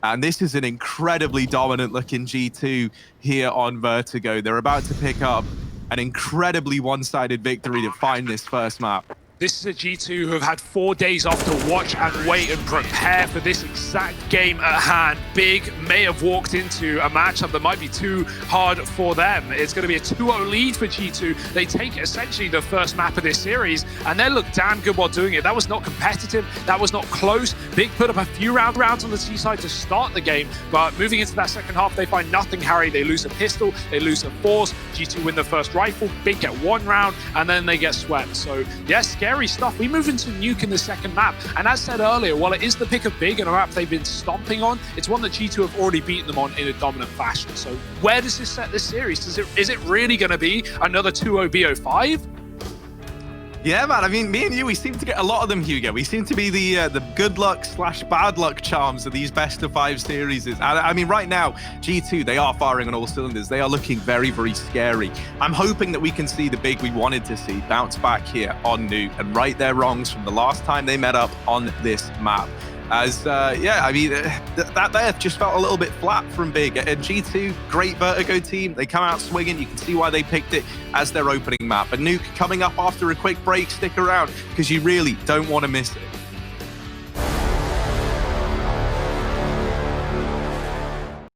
And this is an incredibly dominant looking G2 here on Vertigo. They're about to pick up an incredibly one-sided victory to find this first map. This is a G2 who have had 4 days off to watch and wait and prepare for this exact game at hand. Big may have walked into a matchup that might be too hard for them. It's going to be a 2-0 lead for G2. They take essentially the first map of this series, and they look damn good while doing it. That was not competitive. That was not close. Big put up a few rounds on the T side to start the game, but moving into that second half, they find nothing, Harry. They lose a pistol, they lose a force. G2 win the first rifle. Big get 1 round, and then they get swept. So yes, scary stuff. We move into Nuke in the second map, and as said earlier, while it is the pick of Big and a map they've been stomping on, it's one that G2 have already beaten them on in a dominant fashion. So where does this set this series? Is it really going to be another 2-0 BO5? Yeah, man. I mean, me and you, we seem to get a lot of them, Hugo. We seem to be the good luck / bad luck charms of these best of 5 series. I mean, right now, G2, they are firing on all cylinders. They are looking very, very scary. I'm hoping that we can see the Big we wanted to see bounce back here on Nuke and right their wrongs from the last time they met up on this map. As, yeah, I mean, that there just felt a little bit flat from Big. And G2, great Vertigo team. They come out swinging. You can see why they picked it as their opening map. And Nuke coming up after a quick break. Stick around because you really don't want to miss it.